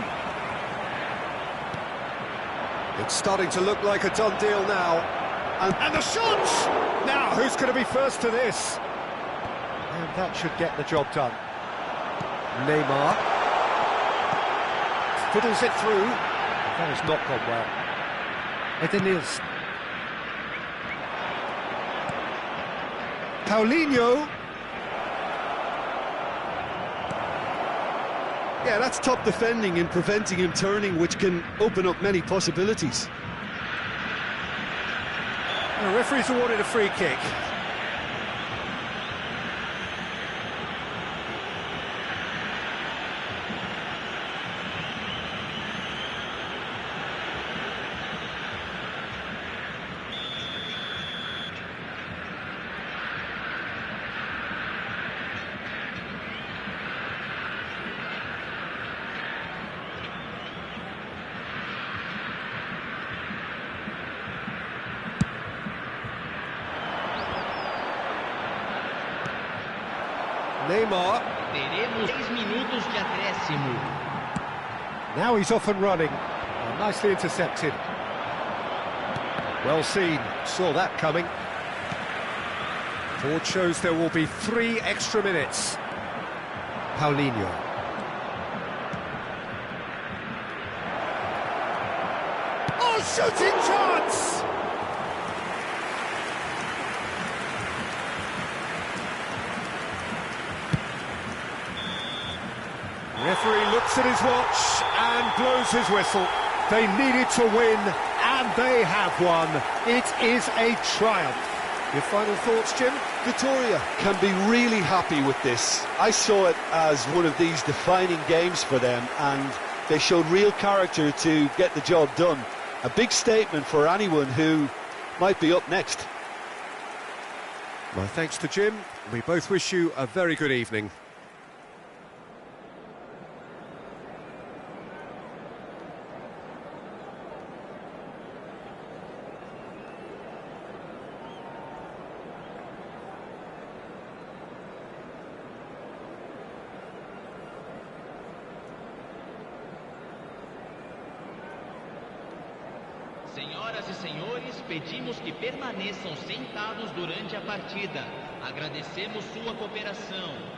It's starting to look like a done deal now. And the shots! Now, who's going to be first to this? And that should get the job done. Neymar. Fiddles it through. That has not gone well. Edenilson. Paulinho. Yeah, that's top defending and preventing him turning, which can open up many possibilities. The referee's awarded a free kick. Neymar. Teremos 6 minutos de acréscimo. Now he's off and running. Oh, nicely intercepted. Well seen. Saw that coming. Board shows there will be 3 extra minutes. Paulinho. Oh, shooting chance! Referee looks at his watch and blows his whistle. They needed to win, and they have won. It is a triumph. Your final thoughts, Jim? Vitoria can be really happy with this. I saw it as one of these defining games for them, and they showed real character to get the job done. A big statement for anyone who might be up next. My thanks to Jim. We both wish you a very good evening. Senhoras e senhores, pedimos que permaneçam sentados durante a partida. Agradecemos sua cooperação.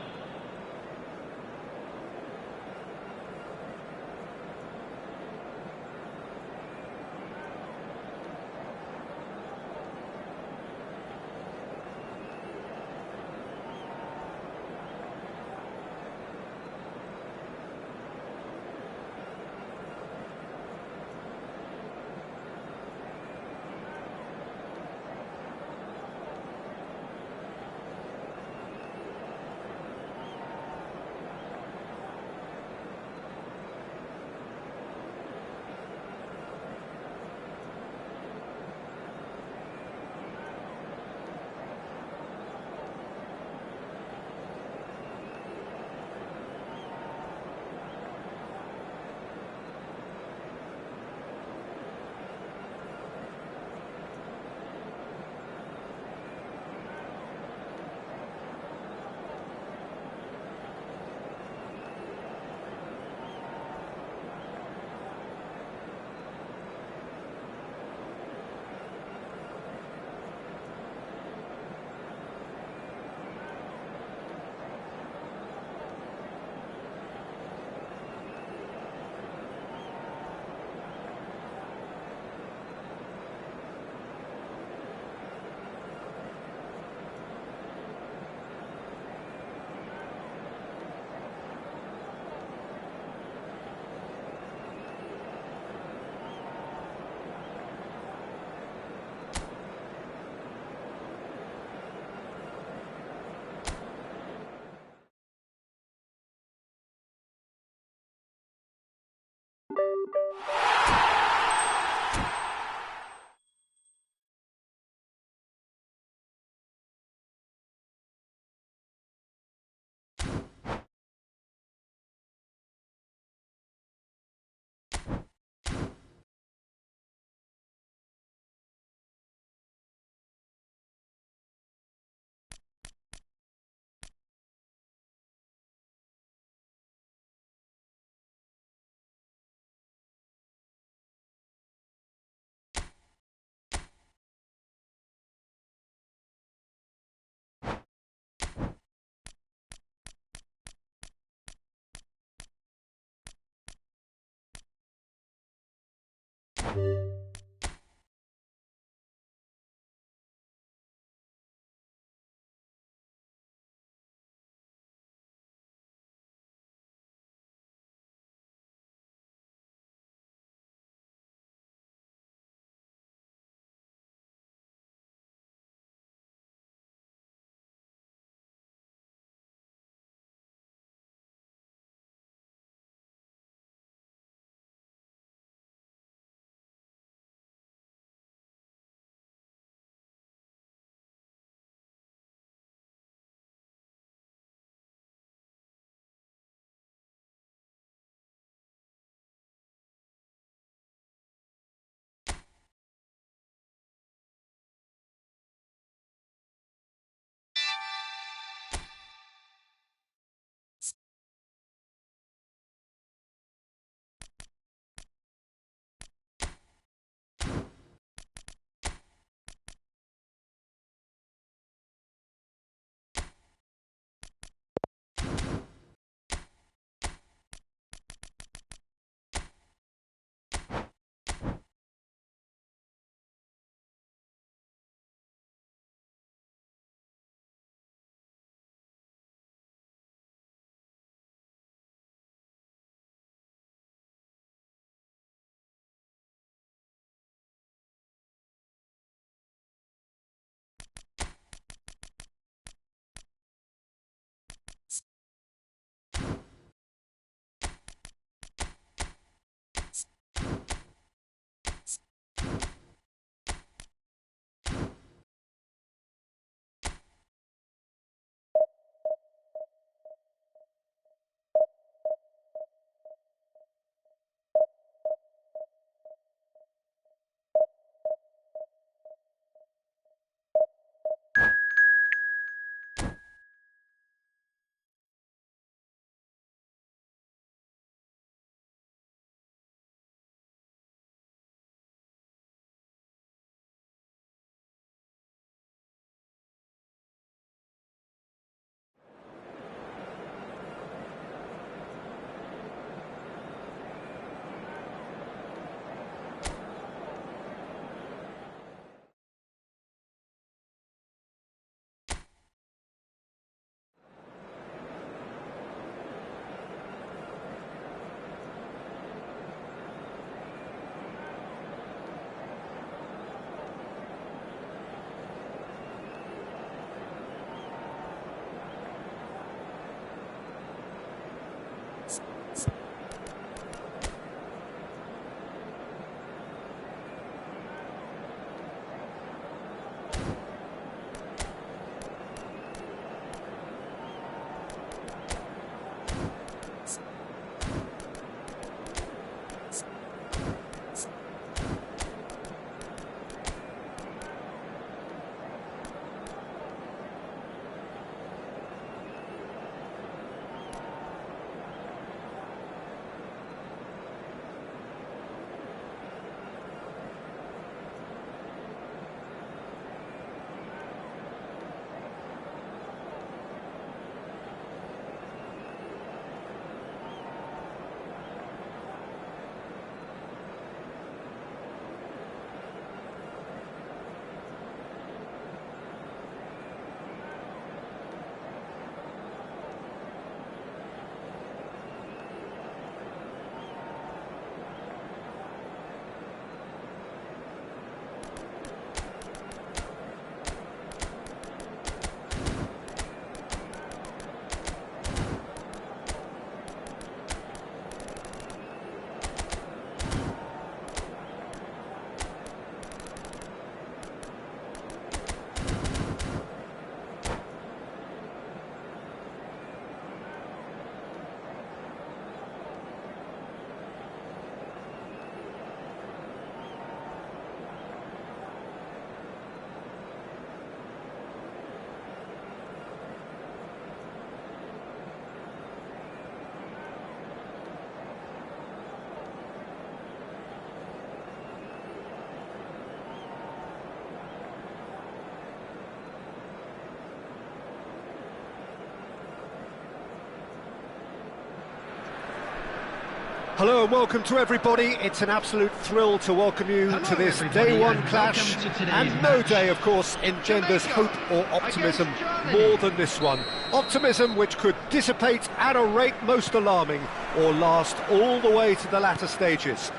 Hello and welcome to everybody. It's an absolute thrill to welcome you to this day one clash, and no day, of course, engenders hope or optimism more than this one. Optimism which could dissipate at a rate most alarming or last all the way to the latter stages.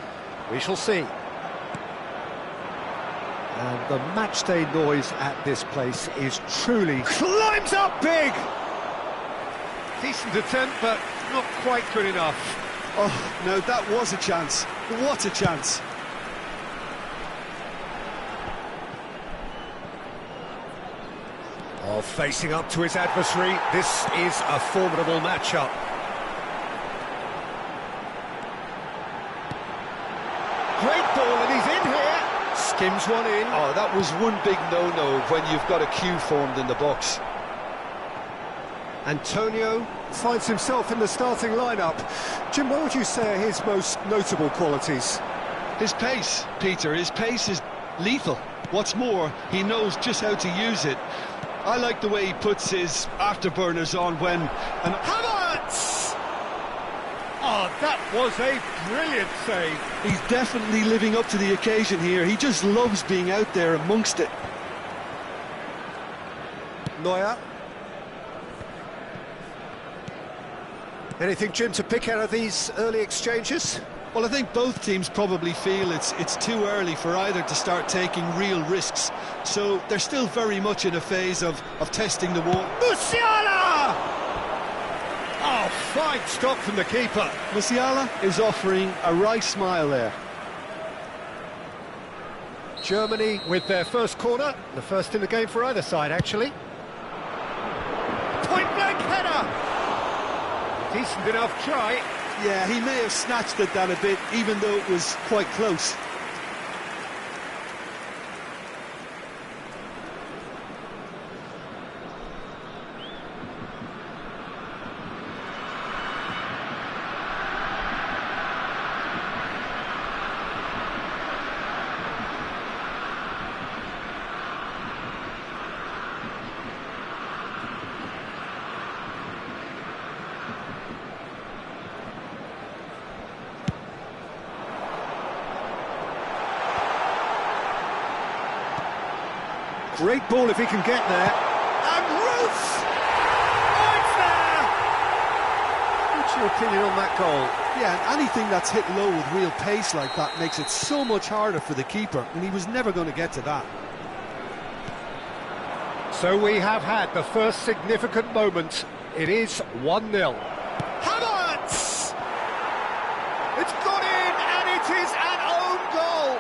We shall see. And the matchday noise at this place is truly... Climbs up big! Decent attempt, but not quite good enough. Oh, no, that was a chance. What a chance. Oh, facing up to his adversary, this is a formidable matchup. Great ball, and he's in here. Skims one in. Oh, that was one big no-no when you've got a queue formed in the box. Antonio finds himself in the starting lineup. Jim, what would you say are his most notable qualities? His pace, Peter, his pace is lethal. What's more, he knows just how to use it. I like the way he puts his afterburners on when... Havertz! Oh, that was a brilliant save. He's definitely living up to the occasion here. He just loves being out there amongst it. Neuer. Anything, Jim, to pick out of these early exchanges? Well, I think both teams probably feel it's too early for either to start taking real risks. So they're still very much in a phase of testing the water. Musiala! Oh, fine stop from the keeper. Musiala is offering a right smile there. Germany with their first corner, the first in the game for either side, actually. Point-blank header! Decent enough try. Yeah, he may have snatched it down a bit, even though it was quite close. Great ball if he can get there. And Ruth! Oh, it's there! What's your opinion on that goal? Yeah, and anything that's hit low with real pace like that makes it so much harder for the keeper, and he was never going to get to that. So we have had the first significant moment. It is 1-0. Havertz! It's gone in, and it is an own goal!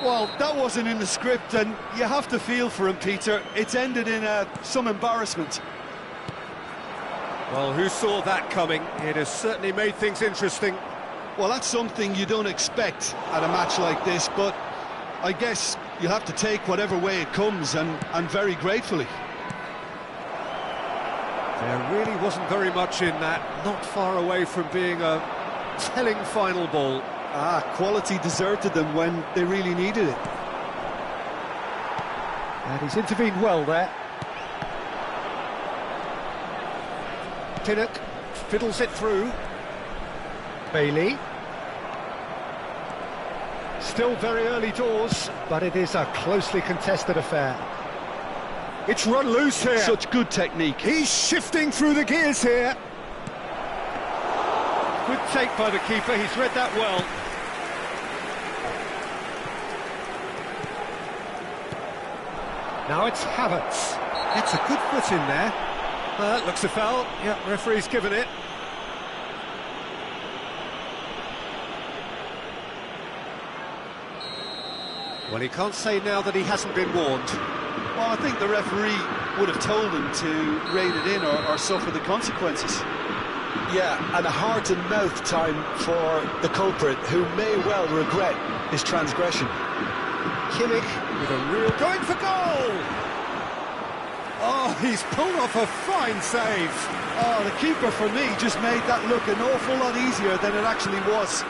Well, that wasn't in the script, and you have to feel for him, Peter. It's ended in some embarrassment. Well, who saw that coming? It has certainly made things interesting. Well, that's something you don't expect at a match like this, but I guess you'll have to take whatever way it comes, and very gratefully. There really wasn't very much in that, not far away from being a telling final ball. Quality deserted them when they really needed it. And he's intervened well there. Pinnock fiddles it through. Bailey. Still very early doors, but it is a closely contested affair. It's run loose here. Such good technique. He's shifting through the gears here. Good take by the keeper, he's read that well. Now it's Havertz. It's a good foot in there. Looks a foul. Yeah, referee's given it. Well, he can't say now that he hasn't been warned. Well, I think the referee would have told him to rein it in or suffer the consequences. Yeah, and a heart-and-mouth time for the culprit, who may well regret his transgression. Kimmich with a real... going for goal! Oh, he's pulled off a fine save. Oh, the keeper, for me, just made that look an awful lot easier than it actually was.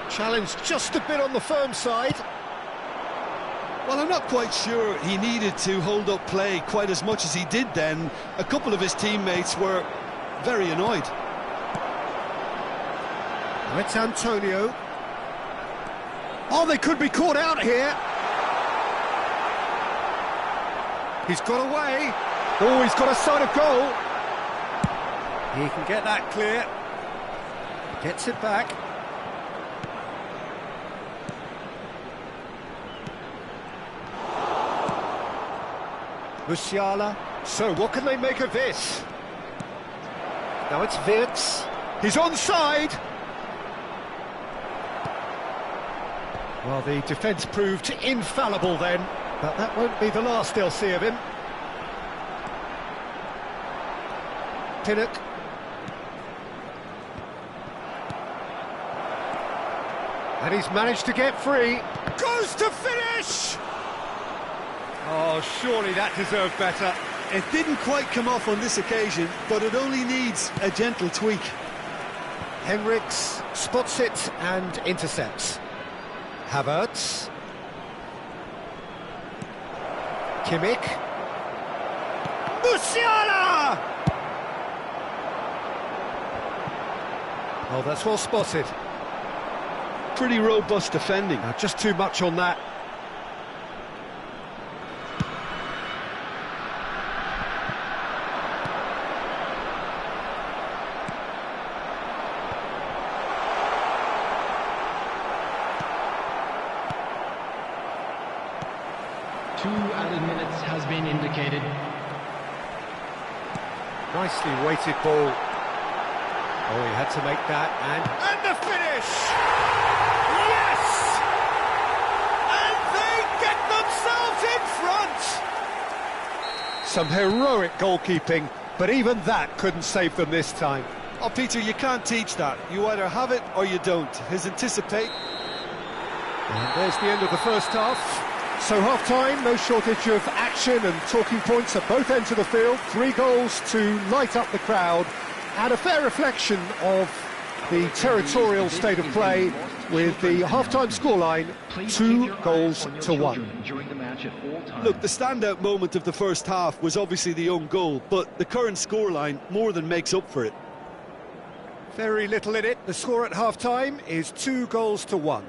Challenged just a bit on the firm side. Well, I'm not quite sure he needed to hold up play quite as much as he did then. A couple of his teammates were very annoyed. Now it's Antonio. Oh, they could be caught out here. He's got away. Oh, he's got a sight of goal. He can get that clear. Gets it back. Musiala. So, what can they make of this? Now it's Wirtz. He's onside. Well, the defence proved infallible then, but that won't be the last they'll see of him. Pinnock. And he's managed to get free. Goes to finish! Oh, surely that deserved better. It didn't quite come off on this occasion, but it only needs a gentle tweak. Henriks spots it and intercepts. Havertz. Kimmich. Musiala! Oh, that's well spotted. Pretty robust defending. Now, just too much on that. Two added minutes has been indicated. Nicely weighted ball. Oh, he had to make that, and the finish! Yes! And they get themselves in front! Some heroic goalkeeping, but even that couldn't save them this time. Oh, Peter, you can't teach that. You either have it or you don't. His anticipate... And there's the end of the first half. So half-time, no shortage of action and talking points at both ends of the field. 3 goals to light up the crowd, and a fair reflection of the territorial state of play with the half-time scoreline 2-1. Look, the standout moment of the first half was obviously the own goal, but the current scoreline more than makes up for it. Very little in it. The score at half-time is 2-1.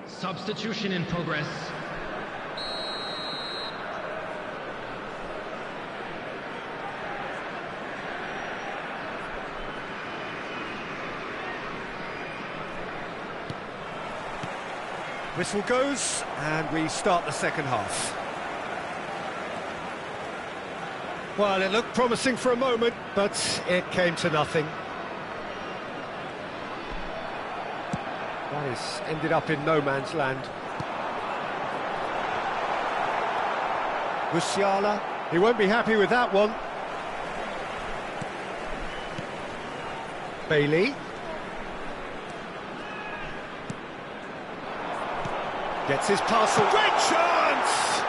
Substitution in progress. Whistle goes, and we start the second half. Well, it looked promising for a moment, but it came to nothing. That has ended up in no man's land. Musiala, he won't be happy with that one. Bailey. Gets his parcel. Great chance!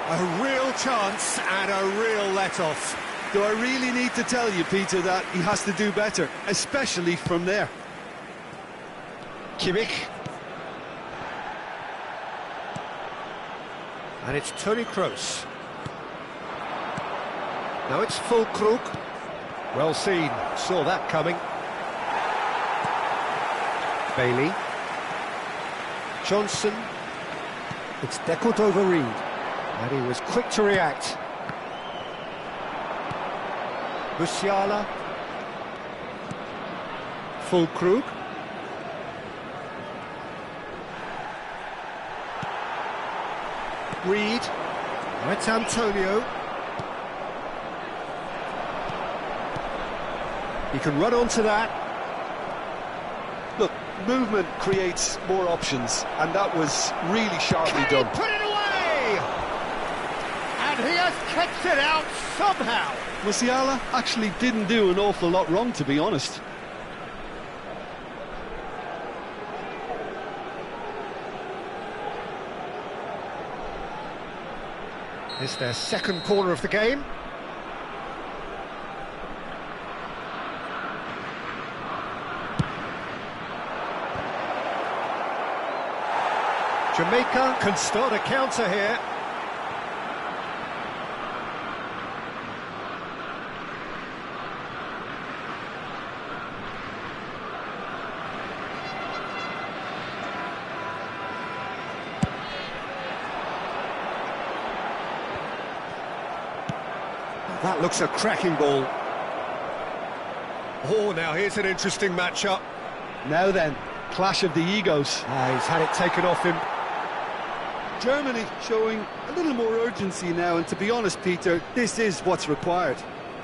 A real chance and a real let-off. Do I really need to tell you, Peter, that he has to do better, especially from there? Kimmich. And it's Toni Kroos. Now it's Füllkrug. Well seen, saw that coming. Bailey. Johnson. It's Decordova-Reid. And he was quick to react. Musiala. Füllkrug. Reid. Now it's Antonio. He can run onto that. Look, movement creates more options, and that was really sharply Can done. he put it away? And he has kept it out somehow. Musiala actually didn't do an awful lot wrong, to be honest. It's their second corner of the game. Jamaica can start a counter here. That looks a cracking ball. Oh, now here's an interesting matchup. Now then, clash of the egos. He's had it taken off him. Germany showing a little more urgency now, and to be honest, Peter, this is what's required.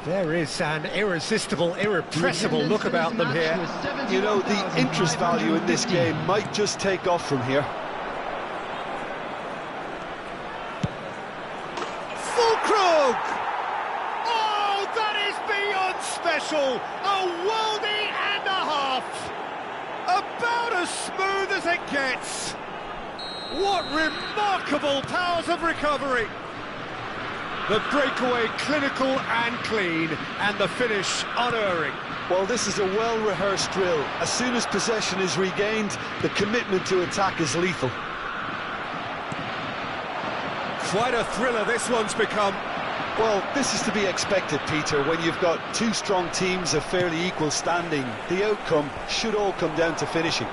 There is an irresistible, irrepressible look about them here. You know, the interest value in this game might just take off from here. Fulkrug! Oh, that is beyond special! A worldie and a half! About as smooth as it gets! What remarkable powers of recovery! The breakaway clinical and clean, and the finish unerring. Well, this is a well-rehearsed drill. As soon as possession is regained, the commitment to attack is lethal. Quite a thriller this one's become. Well, this is to be expected, Peter, when you've got two strong teams of fairly equal standing. The outcome should all come down to finishing.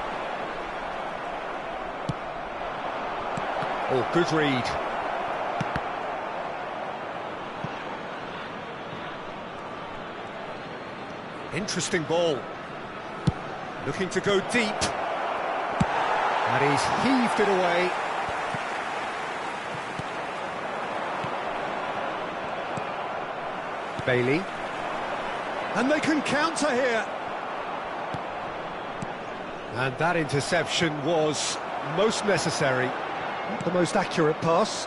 Oh, good read. Interesting ball. Looking to go deep. And he's heaved it away. Bailey. And they can counter here. And that interception was most necessary. Not the most accurate pass.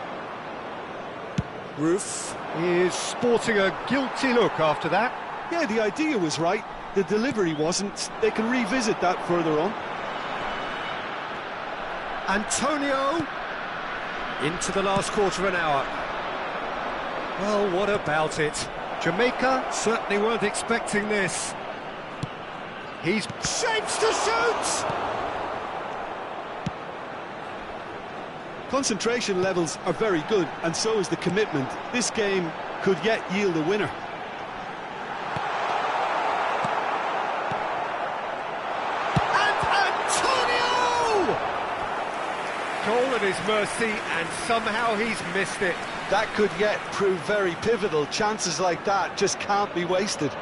Roof is sporting a guilty look after that. Yeah, the idea was right. The delivery wasn't. They can revisit that further on. Antonio into the last quarter of an hour. Well, what about it? Jamaica certainly weren't expecting this. He's shapes to shoot! Concentration levels are very good, and so is the commitment. This game could yet yield a winner. Goal at his mercy, and somehow he's missed it. That could yet prove very pivotal. Chances like that just can't be wasted.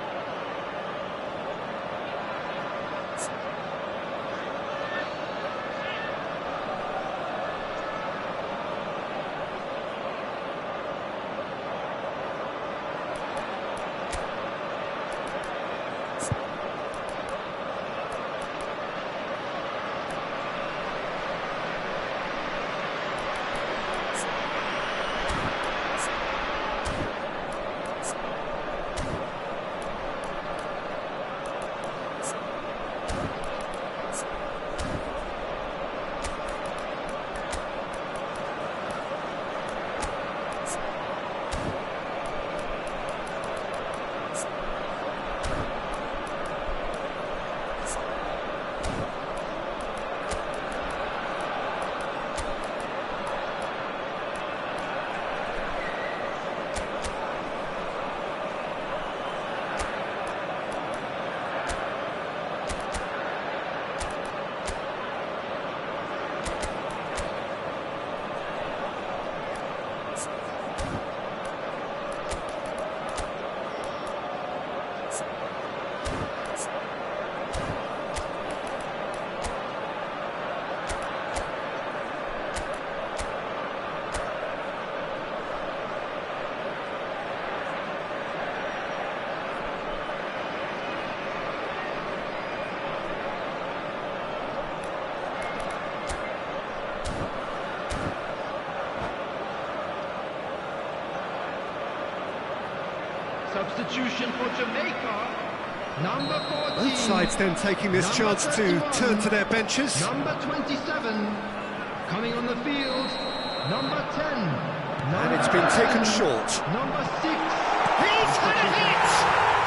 Substitution for Jamaica. Number 14. Both sides then taking this chance to turn to their benches. Number 27. Coming on the field. Number 10. And it's been taken short. Number 6. He's had a hit!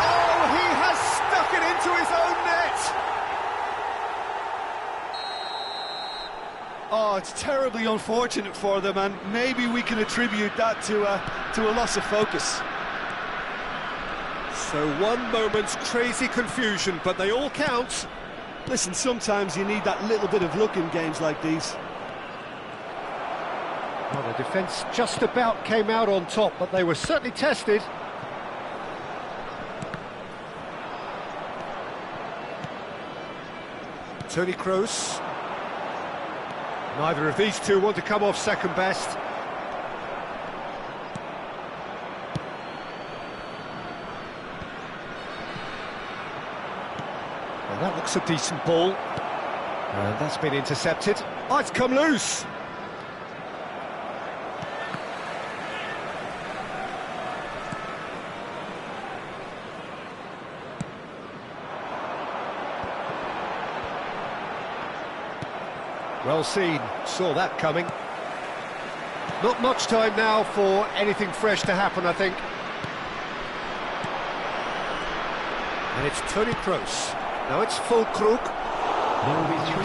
Oh, he has stuck it into his own net! Oh, it's terribly unfortunate for them, and maybe we can attribute that to a loss of focus. So one moment's crazy confusion, but they all count. Listen, sometimes you need that little bit of luck in games like these. Well, the defence just about came out on top, but they were certainly tested. Toni Kroos. Neither of these two want to come off second best. Well, that looks a decent ball. And that's been intercepted. Oh, it's come loose! Well seen, saw that coming. Not much time now for anything fresh to happen, I think. And it's Toni Kroos. Now it's Füllkrug.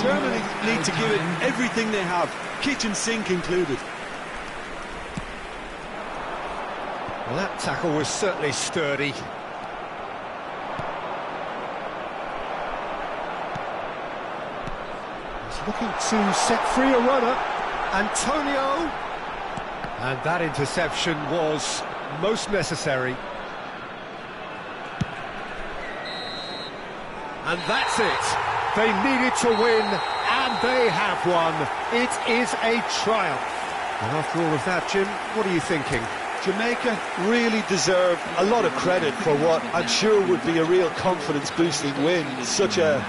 Germany need to give it everything they have, kitchen sink included. Well, that tackle was certainly sturdy. Looking to set free a runner, Antonio, and that interception was most necessary. And that's it. They needed to win, and they have won. It is a triumph. And after all of that, Jim, what are you thinking? Jamaica really deserve a lot of credit for what I'm sure would be a real confidence-boosting win. Such a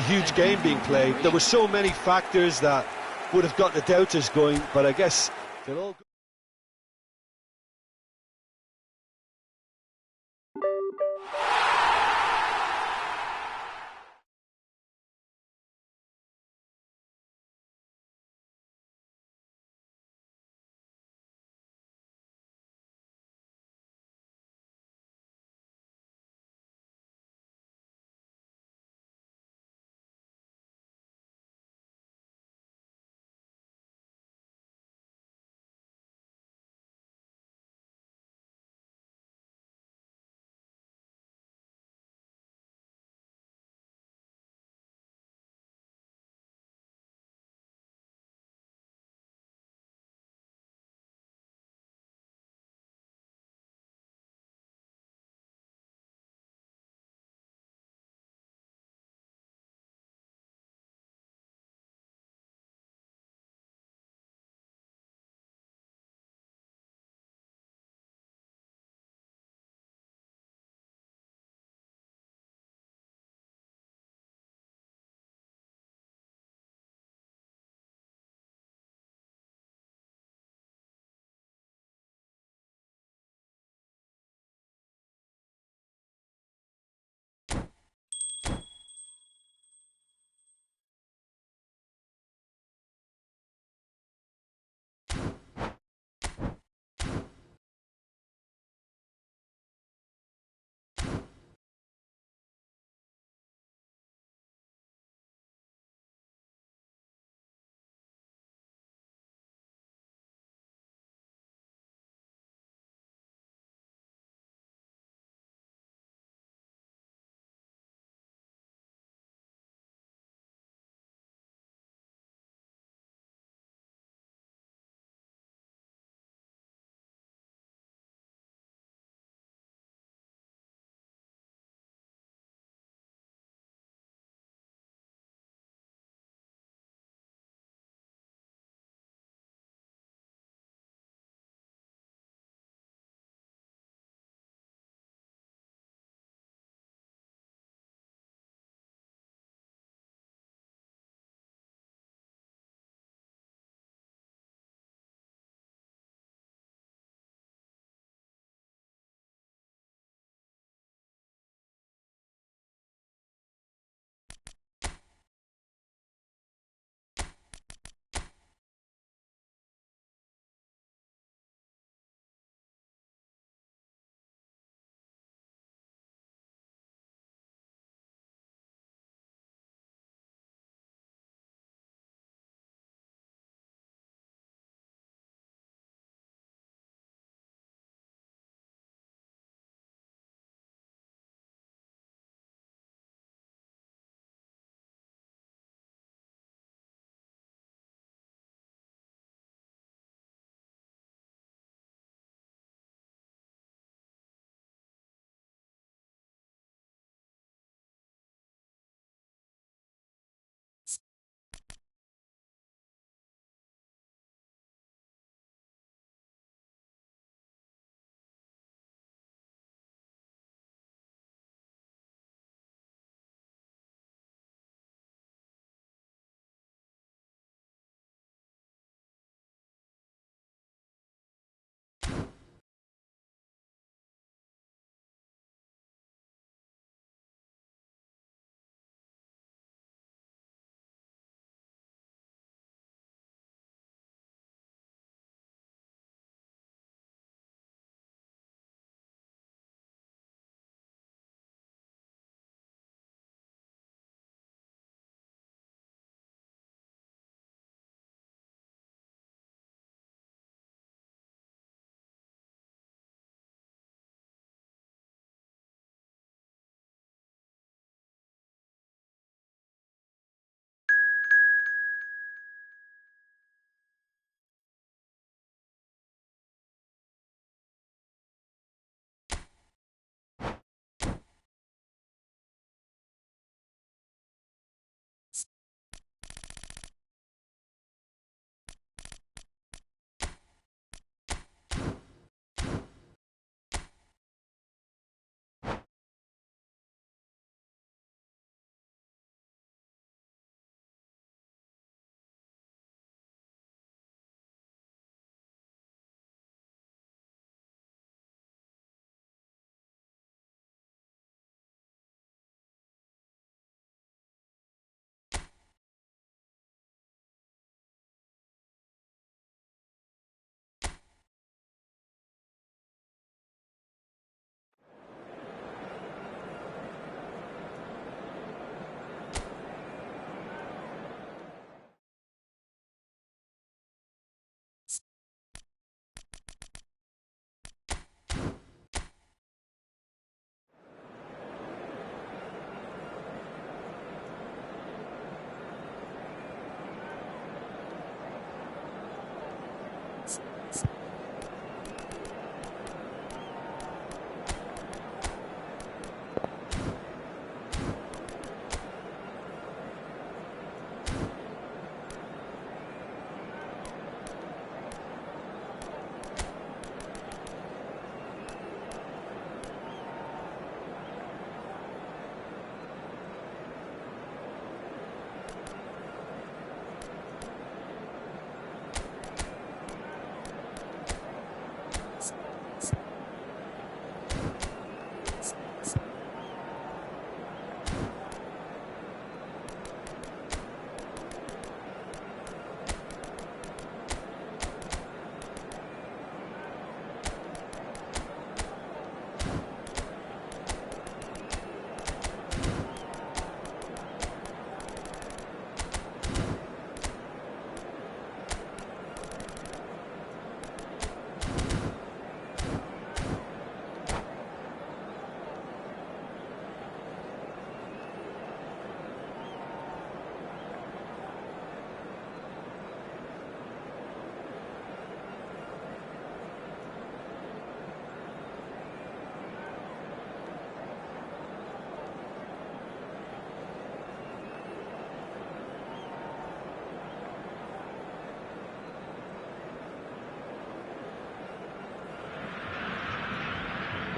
huge game being played. There were so many factors that would have got the doubters going, but I guess they'll all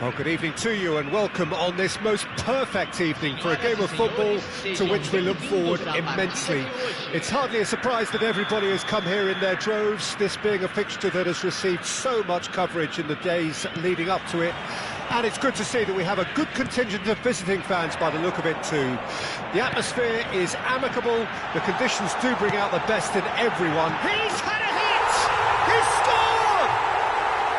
Well, good evening to you and welcome on this most perfect evening for a game of football to which we look forward immensely. It's hardly a surprise that everybody has come here in their droves, this being a fixture that has received so much coverage in the days leading up to it. And it's good to see that we have a good contingent of visiting fans by the look of it too. The atmosphere is amicable, the conditions do bring out the best in everyone. He's had a hit! He's scored!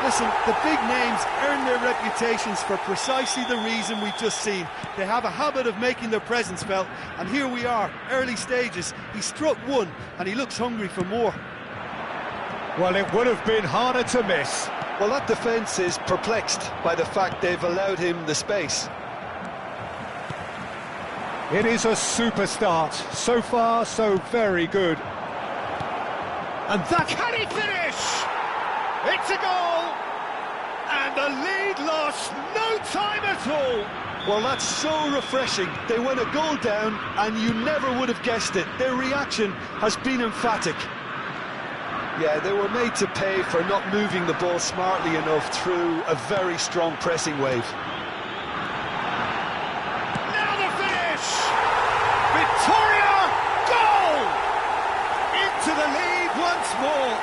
Listen, the big names earn their reputations for precisely the reason we've just seen. They have a habit of making their presence felt, and here we are, early stages. He struck one, and he looks hungry for more. Well, it would have been harder to miss. Well, that defence is perplexed by the fact they've allowed him the space. It is a super start. So far, so very good. And that... Can he finish? It's a goal! And the lead lost no time at all. Well, that's so refreshing. They went a goal down, and you never would have guessed it. Their reaction has been emphatic. Yeah, they were made to pay for not moving the ball smartly enough through a very strong pressing wave. Now the finish! Victoria, goal! Into the lead once more.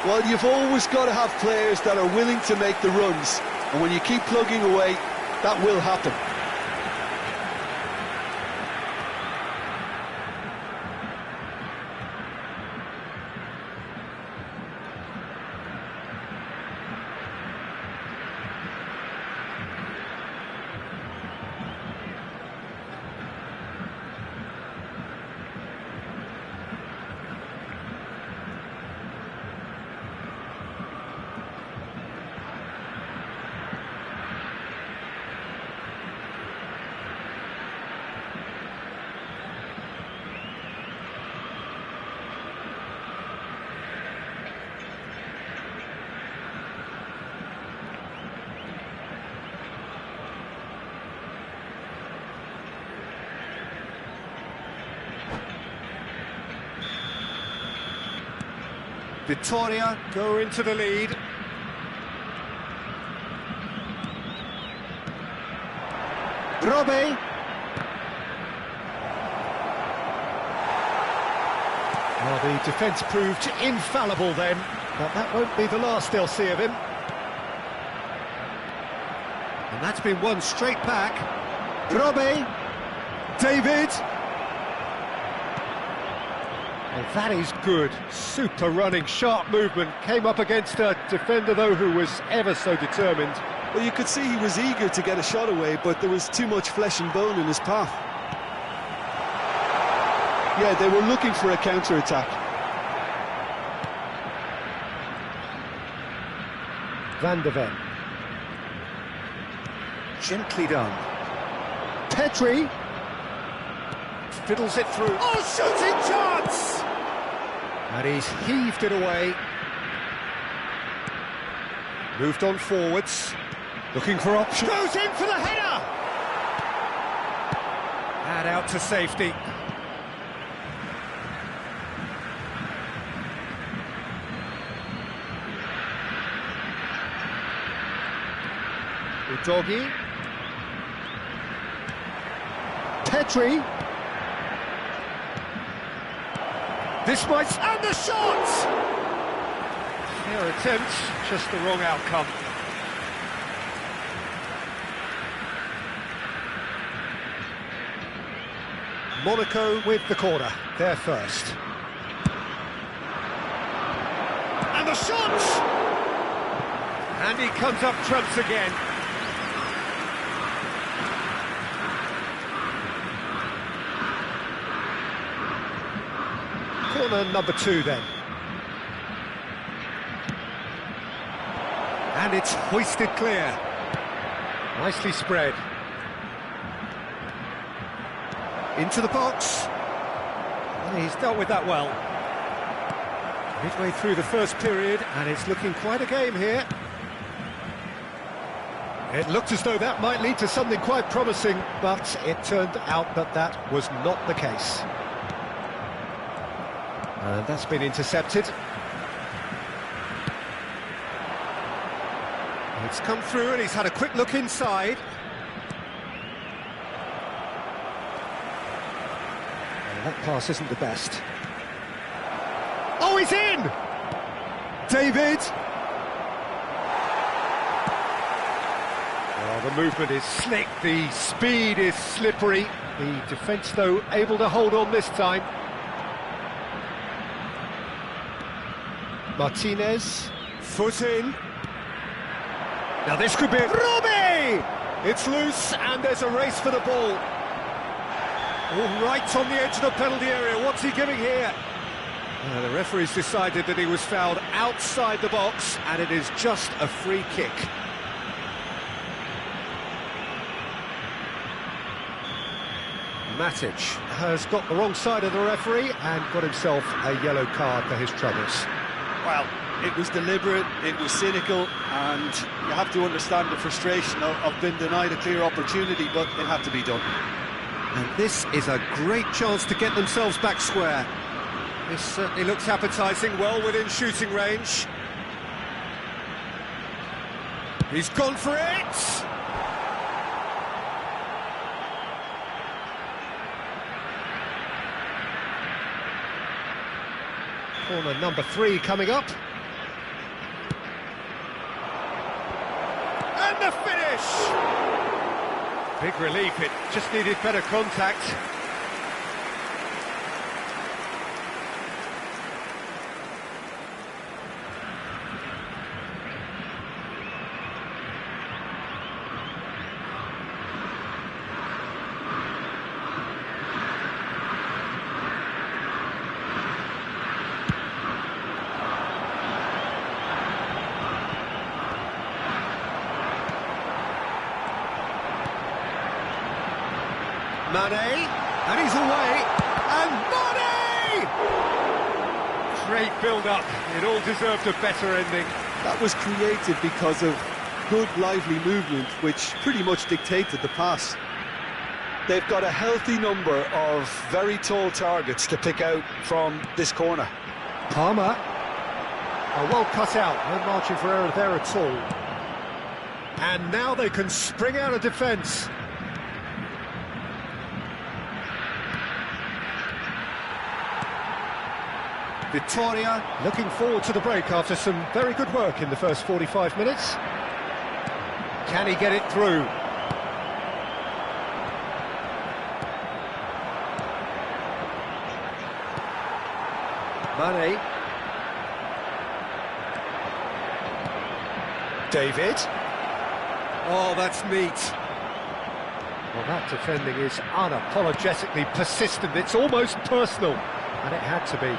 Well, you've always got to have players that are willing to make the runs, and when you keep plugging away, that will happen. Victoria go into the lead. Robe. Well, the defence proved infallible then, but that won't be the last they'll see of him. And that's been won straight back. Robe. David. Well, that is good. Super running, sharp movement. Came up against a defender, though, who was ever so determined. Well, you could see he was eager to get a shot away, but there was too much flesh and bone in his path. Yeah, they were looking for a counter-attack. Van de Ven. Gently done. Petri. Fiddles it through. Oh, shooting chance! And he's heaved it away. Moved on forwards. Looking for options. Goes in for the header! And out to safety. Udogie. Petri. This might... And the shot! Fair attempt, just the wrong outcome. Monaco with the corner, they're first. And the shot! And he comes up trumps again. Corner number 2 then. And it's hoisted clear. Nicely spread. Into the box. And he's dealt with that well. Midway through the first period, and it's looking quite a game here. It looked as though that might lead to something quite promising, but it turned out that that was not the case. And that's been intercepted. It's come through and he's had a quick look inside. That pass isn't the best. Oh, he's in! David! Oh, the movement is slick, the speed is slippery. The defence, though, able to hold on this time. Martinez, foot in. Now this could be... Robbie! It's loose and there's a race for the ball. All right on the edge of the penalty area. What's he giving here? The referee's decided that he was fouled outside the box and it is just a free kick. Matic has got the wrong side of the referee and got himself a yellow card for his troubles. Well, it was deliberate, it was cynical, and you have to understand the frustration of being denied a clear opportunity, but it had to be done. And this is a great chance to get themselves back square. This certainly looks appetising, well within shooting range. He's gone for it! Corner number 3 coming up. And the finish! Big relief, it just needed better contact. Mane, and he's away, and Mane! Great build-up, it all deserved a better ending. That was created because of good, lively movement, which pretty much dictated the pass. They've got a healthy number of very tall targets to pick out from this corner. Palmer, well cut out, no margin for error there at all. And now they can spring out of defence. Victoria looking forward to the break after some very good work in the first 45 minutes. Can he get it through? Mane. David. Oh, that's neat. Well, that defending is unapologetically persistent. It's almost personal, and it had to be.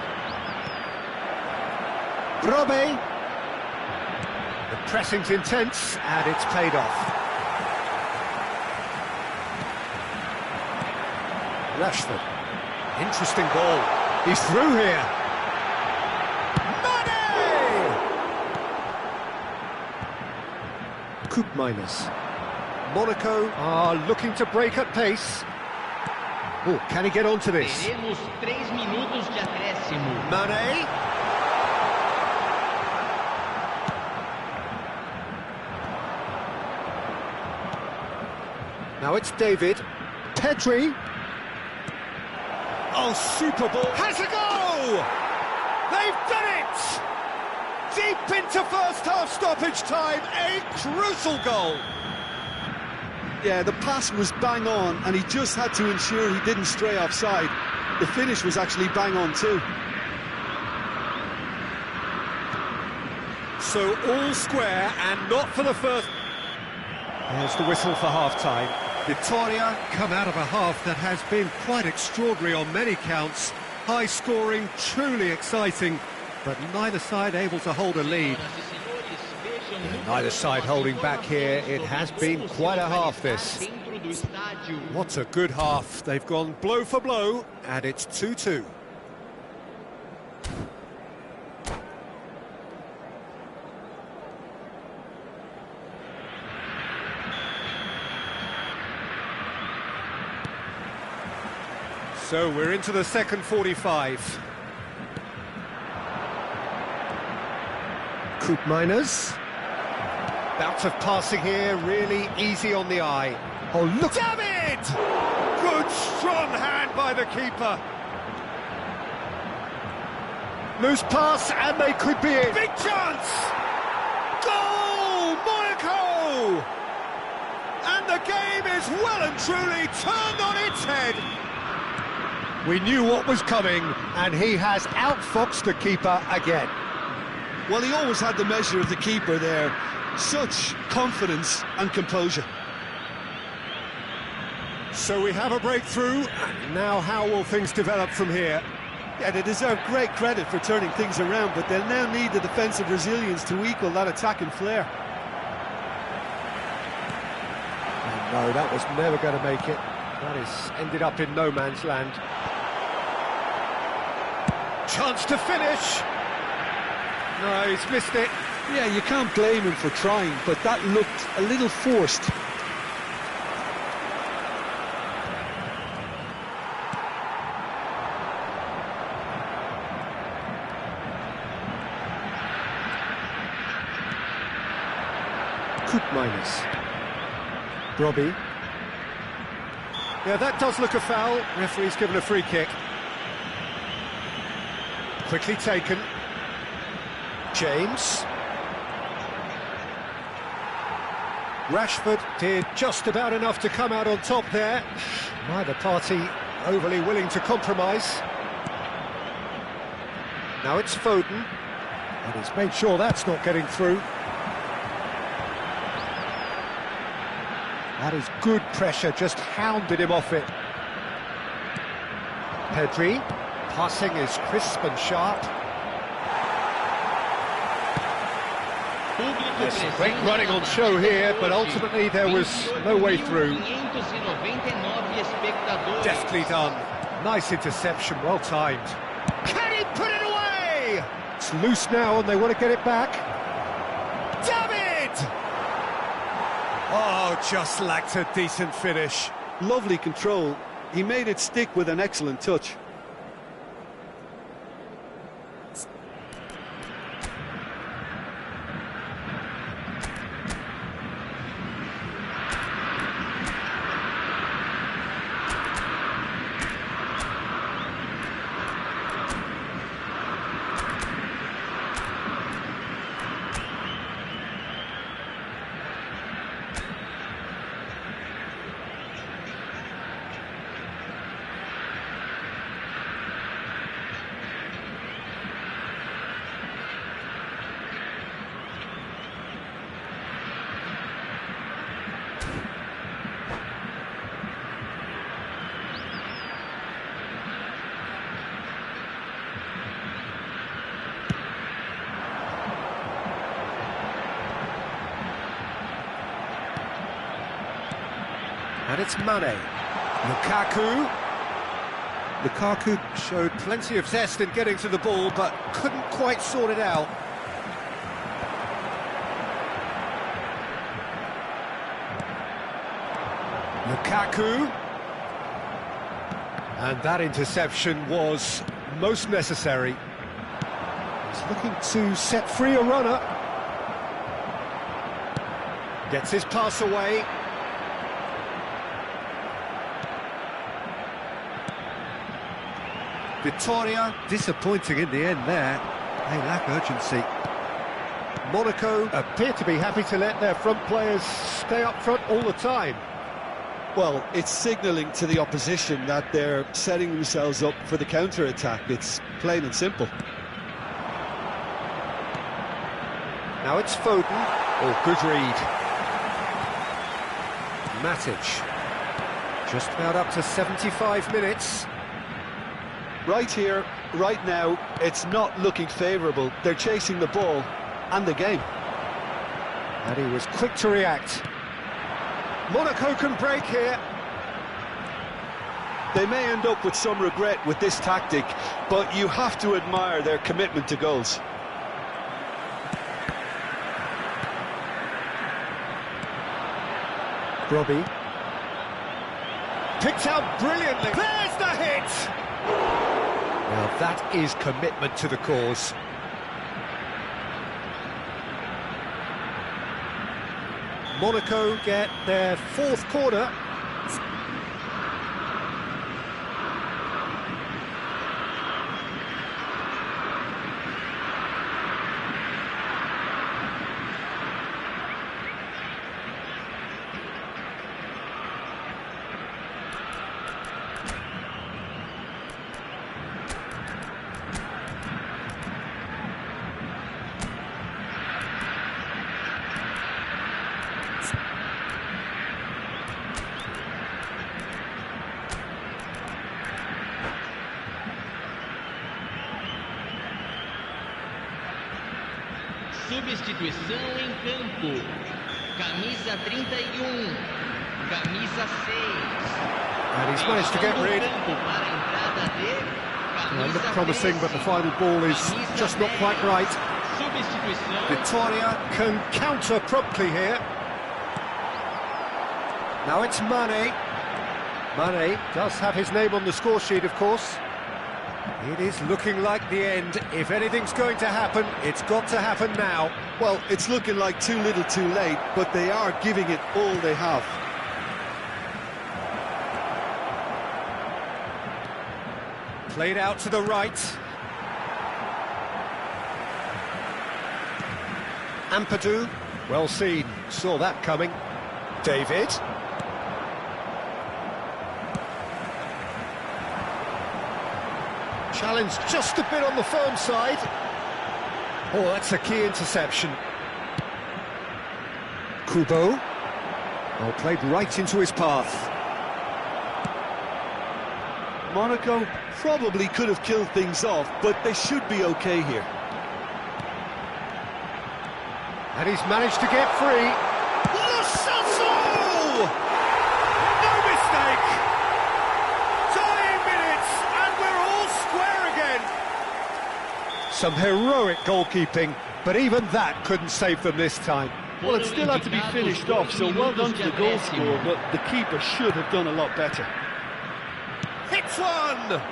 Robbie. The pressing's intense, and it's paid off. Rashford. Interesting ball. He's through here. Mane! Koopmeiners. Monaco are looking to break at pace. Oh, can he get onto this? Teremos 3 minutos de acréscimo. Mane. Now it's David. Pedri. Oh, super ball. Has a go! They've done it! Deep into first half stoppage time, a crucial goal. Yeah, the pass was bang on, and he just had to ensure he didn't stray offside. The finish was actually bang on too. So all square, and not for the first... There's the whistle for half-time. Victoria come out of a half that has been quite extraordinary on many counts. High-scoring, truly exciting, but neither side able to hold a lead. Neither side holding back here. It has been quite a half, this. What a good half. They've gone blow for blow, and it's 2-2. So we're into the second 45. Koopmeiners. Bouts of passing here, really easy on the eye. Oh, look! David! Good, strong hand by the keeper. Loose pass, and they could be in. Big chance! Goal! Monaco! And the game is well and truly turned on its head. We knew what was coming, and he has outfoxed the keeper again. Well, he always had the measure of the keeper there. Such confidence and composure. So we have a breakthrough. Now how will things develop from here? Yeah, they deserve great credit for turning things around, but they'll now need the defensive resilience to equal that attacking flair. Oh, no, that was never going to make it. That is ended up in no man's land. Chance to finish. No, he's missed it. Yeah, you can't blame him for trying, but that looked a little forced. Koopmeiners. Robbie. Yeah, that does look a foul. Referee's given a free kick. Quickly taken. James. Rashford did just about enough to come out on top there. Neither party overly willing to compromise. Now it's Foden, and he's made sure that's not getting through. That is good pressure, just hounded him off it. Pedri, passing is crisp and sharp. Yes, great running on show here, but ultimately there was no way through. Deftly done. Nice interception, well timed. Can he put it away? It's loose now and they want to get it back. David! Oh, just lacked a decent finish. Lovely control. He made it stick with an excellent touch. And it's Mane. Lukaku. Lukaku showed plenty of zest in getting to the ball, but couldn't quite sort it out. Lukaku. And that interception was most necessary. He's looking to set free a runner. Gets his pass away. Victoria, disappointing in the end there. They lack urgency. Monaco appear to be happy to let their front players stay up front all the time. Well, it's signalling to the opposition that they're setting themselves up for the counter-attack. It's plain and simple. Now it's Foden. Oh, good read. Matic. Just about up to 75 minutes. Right here, right now, it's not looking favourable. They're chasing the ball and the game. And he was quick to react. Monaco can break here. They may end up with some regret with this tactic, but you have to admire their commitment to goals. Robbie. Picked out brilliantly. There's the hit! Well, that is commitment to the cause. Monaco get their fourth corner. Substituição em campo. Camisa 31. Camisa 6. And he's managed to get rid. Para a entrada de Looked camisa promising, but the final ball is just not quite right. Substituição. Vitória can counter promptly here. Now it's Mane. Mane does have his name on the score sheet, of course. It is looking like the end. If anything's going to happen, it's got to happen now. Well, it's looking like too little too late, but they are giving it all they have. Played out to the right. Ampadu, well seen, saw that coming. David. Challenge just a bit on the firm side. Oh, that's a key interception. Kubo. Oh, played right into his path. Monaco probably could have killed things off, but they should be okay here. And he's managed to get free. Lo Celso! No mistake! Tying minutes, and we're all square again. Some heroic goalkeeping, but even that couldn't save them this time. Well, it still had to be finished off, so well done to the goal scorer, but the keeper should have done a lot better. Hits one!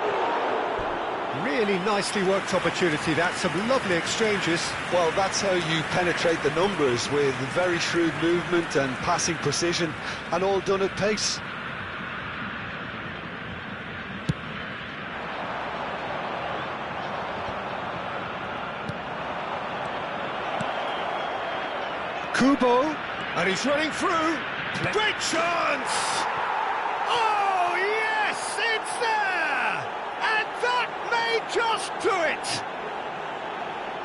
Really nicely worked opportunity, that. Some lovely exchanges. Well, that's how you penetrate the numbers, with very shrewd movement and passing precision, and all done at pace. Kubo, and he's running through. Great chance! Oh, yes, it's there! And that may just do it!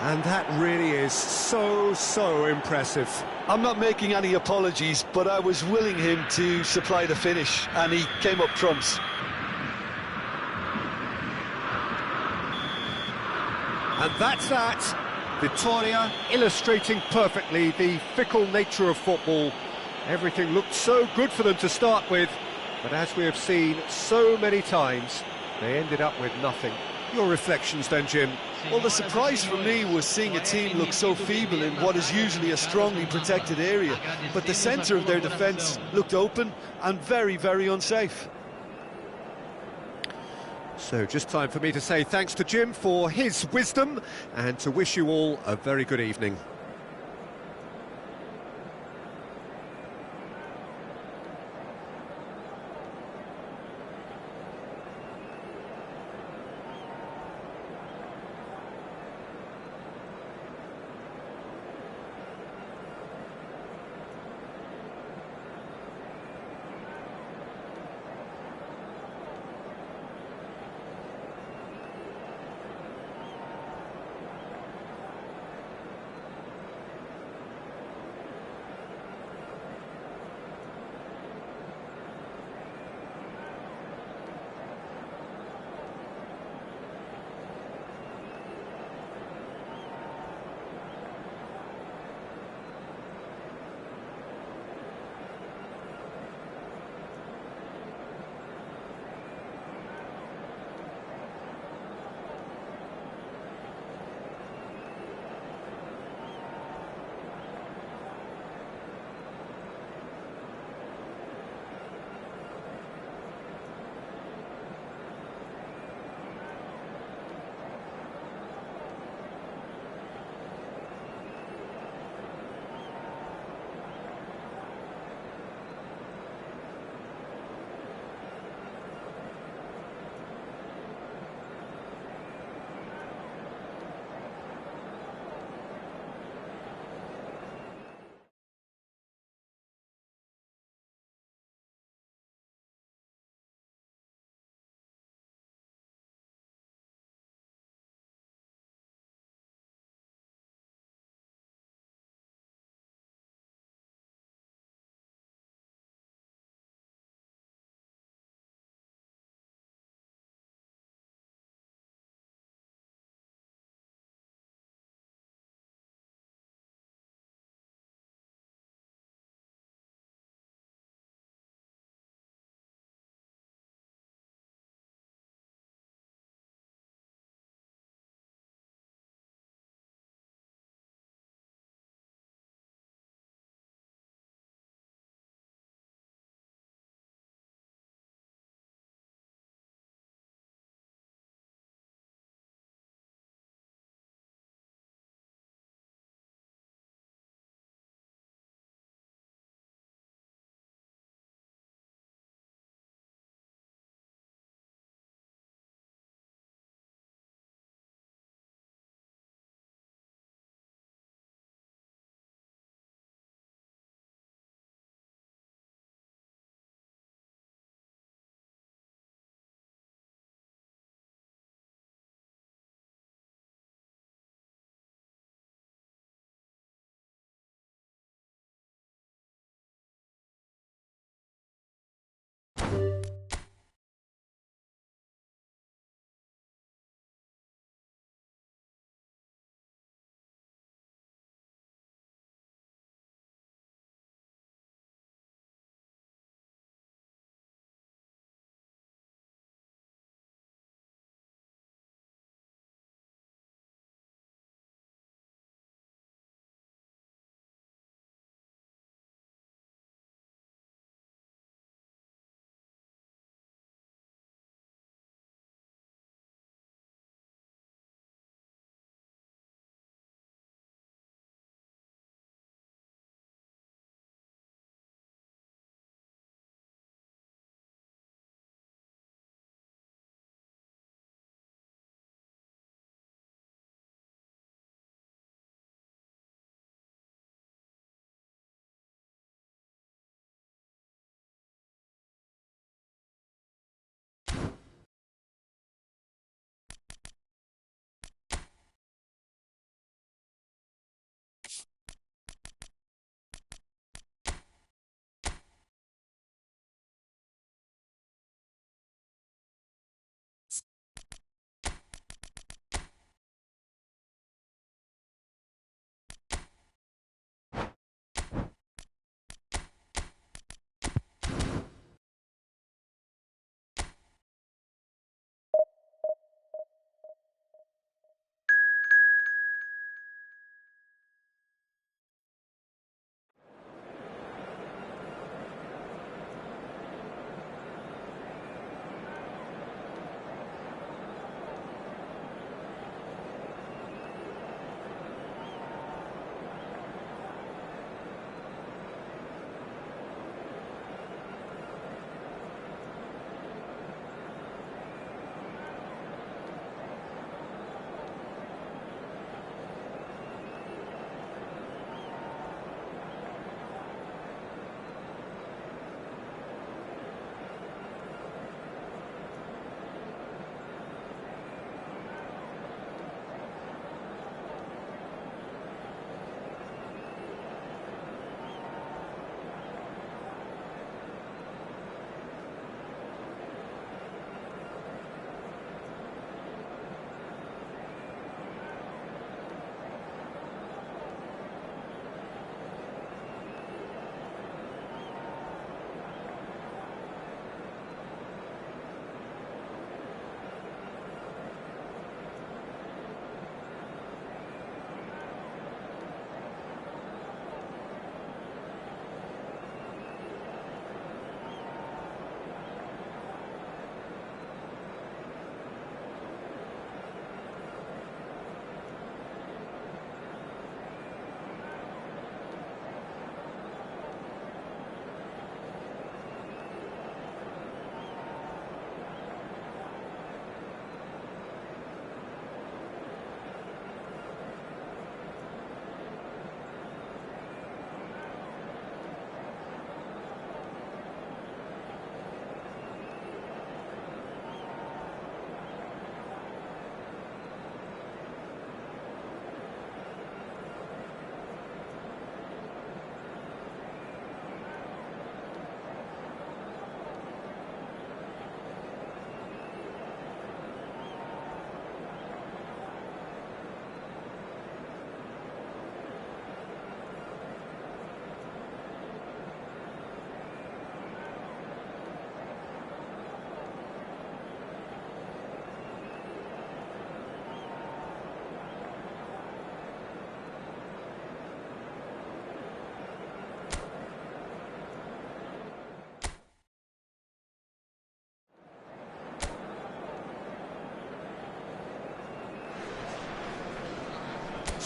And that really is so impressive. I'm not making any apologies, but I was willing him to supply the finish, and he came up trumps. And that's that. Vitória illustrating perfectly the fickle nature of football. Everything looked so good for them to start with, but as we have seen so many times, they ended up with nothing. Your reflections then, Jim? Well, the surprise for me was seeing a team look so feeble in what is usually a strongly protected area, but the centre of their defence looked open and very unsafe. So just time for me to say thanks to Jim for his wisdom and to wish you all a very good evening.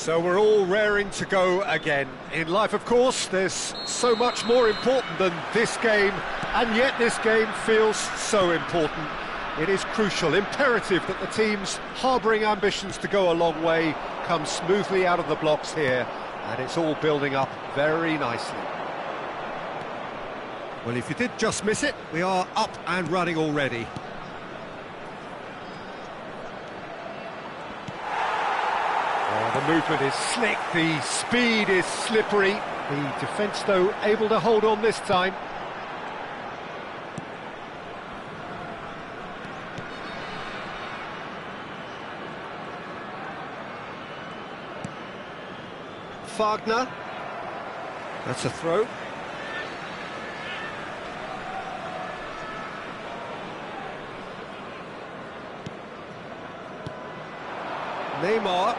So we're all raring to go again. In life, of course, there's so much more important than this game, and yet this game feels so important. It is crucial, imperative that the teams harbouring ambitions to go a long way come smoothly out of the blocks here, and it's all building up very nicely. Well, if you did just miss it, we are up and running already. Oh, the movement is slick, the speed is slippery. The defence, though, able to hold on this time. Wagner. That's a throw. Neymar.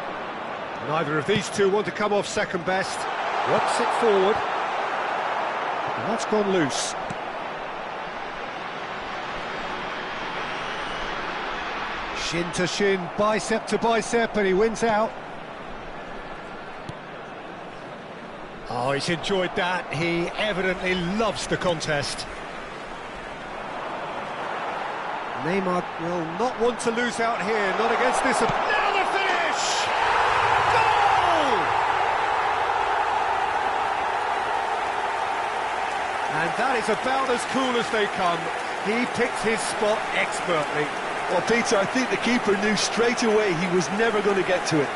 Neither of these two want to come off second best. Works it forward. And that's gone loose. Shin to shin, bicep to bicep, and he wins out. Oh, he's enjoyed that. He evidently loves the contest. Neymar will not want to lose out here, not against this. Now the finish! Goal! And that is about as cool as they come. He picked his spot expertly. Well, Peter, I think the keeper knew straight away he was never going to get to it.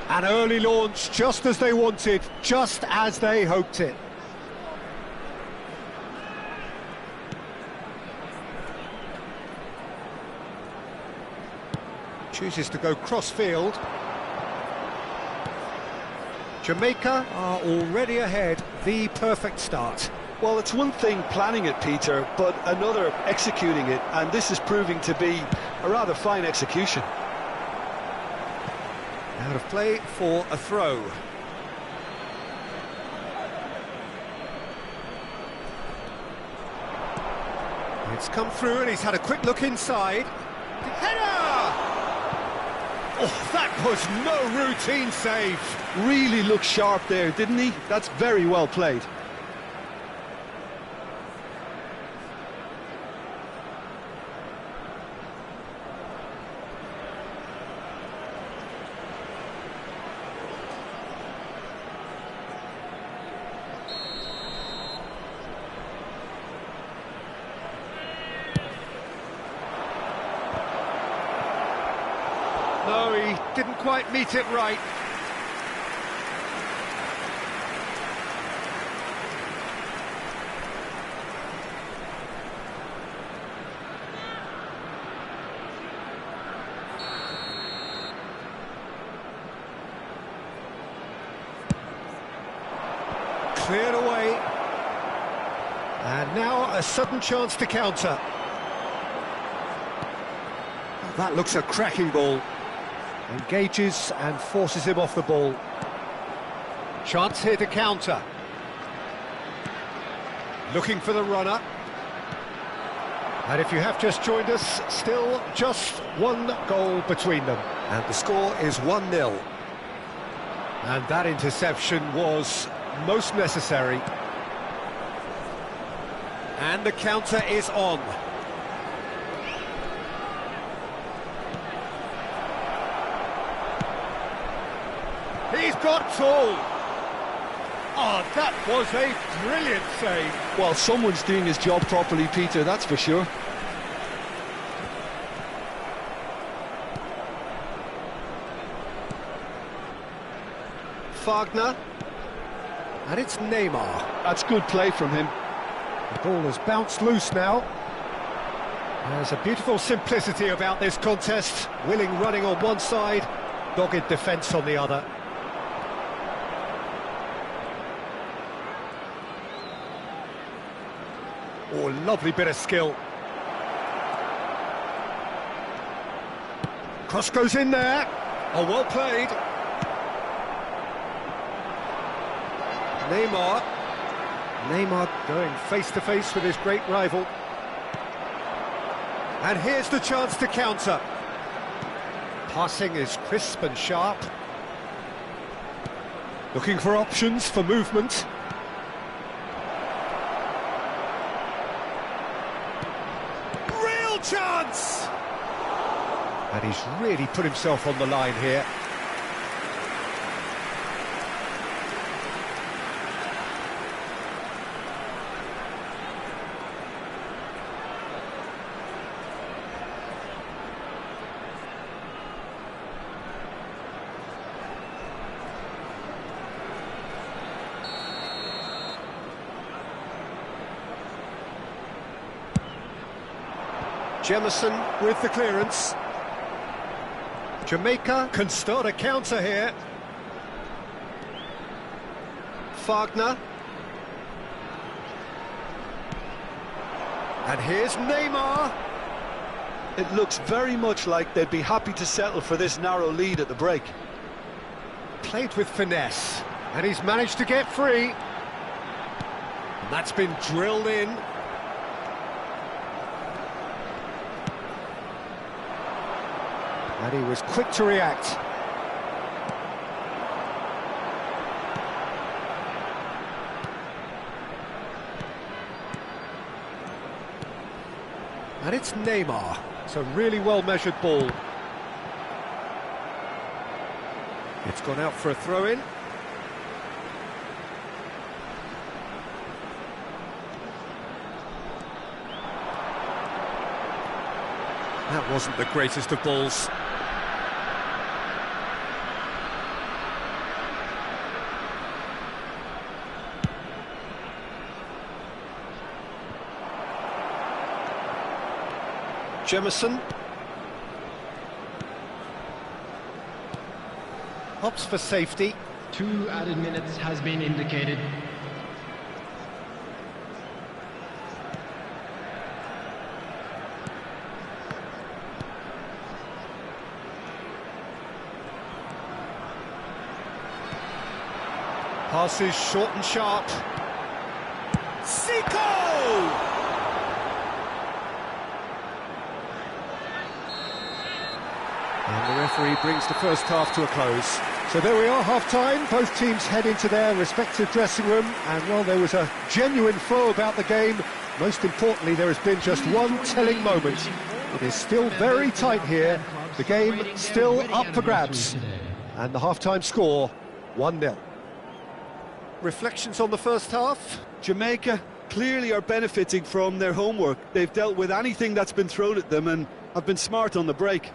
An early launch, just as they wanted, just as they hoped it. Chooses to go cross-field. Jamaica are already ahead, the perfect start. Well, it's one thing planning it, Peter, but another executing it, and this is proving to be a rather fine execution. Out of play for a throw. It's come through and he's had a quick look inside. Header! Oh, that was no routine save. Really looked sharp there, didn't he? That's very well played. No, he didn't quite meet it right. Cleared away. And now a sudden chance to counter. That looks a cracking ball. Engages and forces him off the ball. Chance here to counter. Looking for the runner. And if you have just joined us, still just one goal between them. And the score is 1-0. And that interception was most necessary. And the counter is on. He's got tall. Oh, that was a brilliant save. Well, someone's doing his job properly, Peter, that's for sure. Wagner. And it's Neymar. That's good play from him. The ball has bounced loose now. There's a beautiful simplicity about this contest. Willing running on one side, dogged defence on the other. Oh, lovely bit of skill. Cross goes in there. Oh, well played. Neymar going face to face with his great rival. And here's the chance to counter. Passing is crisp and sharp. Looking for options for movement. Real chance! And he's really put himself on the line here. Jemison with the clearance. Jamaica can start a counter here. Wagner. And here's Neymar. It looks very much like they'd be happy to settle for this narrow lead at the break. Played with finesse, and he's managed to get free. And that's been drilled in. And he was quick to react. And it's Neymar. It's a really well-measured ball. It's gone out for a throw-in. That wasn't the greatest of balls. Jemison opts for safety. 2 added minutes has been indicated. Passes short and sharp. Zico! And the referee brings the first half to a close. So there we are, half-time. Both teams head into their respective dressing room. And, well, there was a genuine flow about the game. Most importantly, there has been just one telling moment. It is still very tight here. The game still up for grabs. And the half-time score, 1-0. Reflections on the first half? Jamaica clearly are benefiting from their homework. They've dealt with anything that's been thrown at them and have been smart on the break.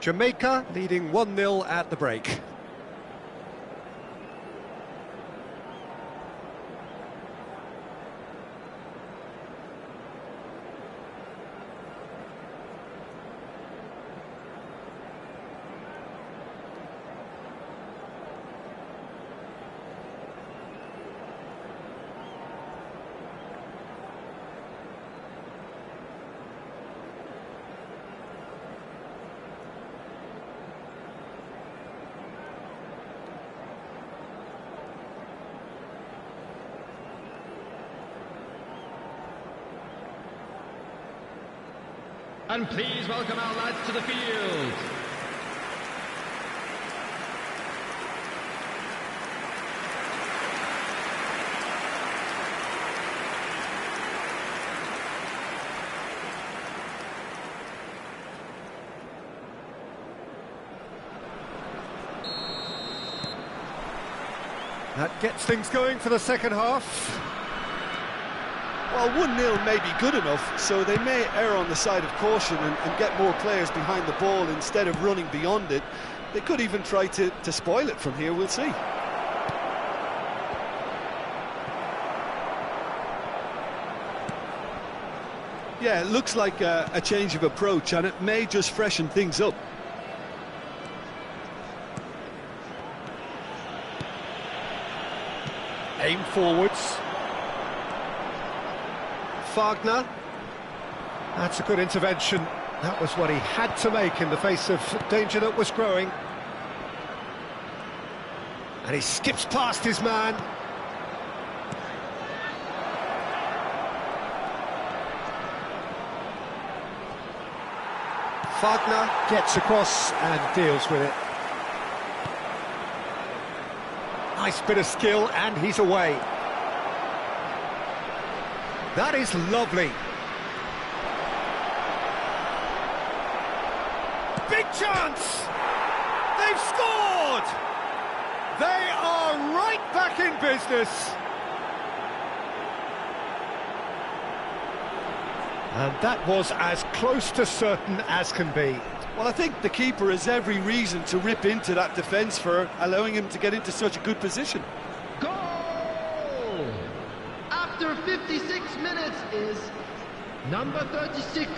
Jamaica leading 1-0 at the break. And please welcome our lads to the field. That gets things going for the second half. Well, 1-0 may be good enough, so they may err on the side of caution and get more players behind the ball instead of running beyond it. They could even try to spoil it from here, we'll see. Yeah, it looks like a change of approach, and it may just freshen things up. Aim forwards. Fagner. That's a good intervention. That was what he had to make in the face of danger that was growing. And he skips past his man. Fagner gets across and deals with it. Nice bit of skill, and he's away. That is lovely. Big chance! They've scored! They are right back in business. And that was as close to certain as can be. Well, I think the keeper has every reason to rip into that defence for allowing him to get into such a good position. Goal! After 56 minutes is number 36.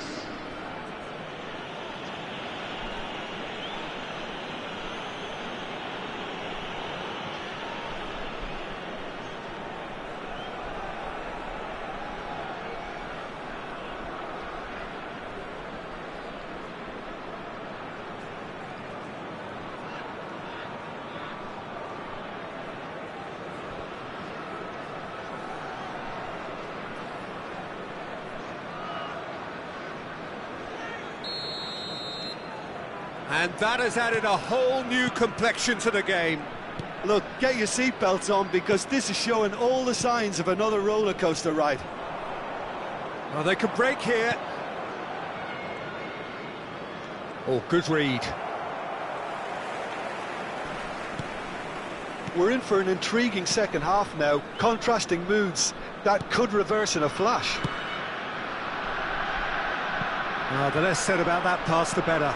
And that has added a whole new complexion to the game. Look, get your seatbelts on, because this is showing all the signs of another roller coaster ride. Well, they could break here. Oh, good read. We're in for an intriguing second half now, contrasting moods that could reverse in a flash. Oh, the less said about that pass, the better.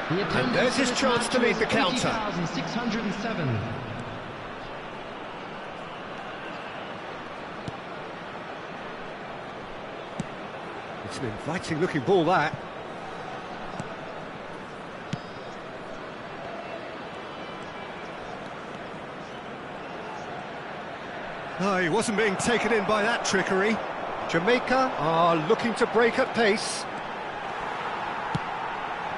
And there's his chance to lead the counter. 80,607. It's an inviting looking ball, that. No, he wasn't being taken in by that trickery. Jamaica are looking to break at pace.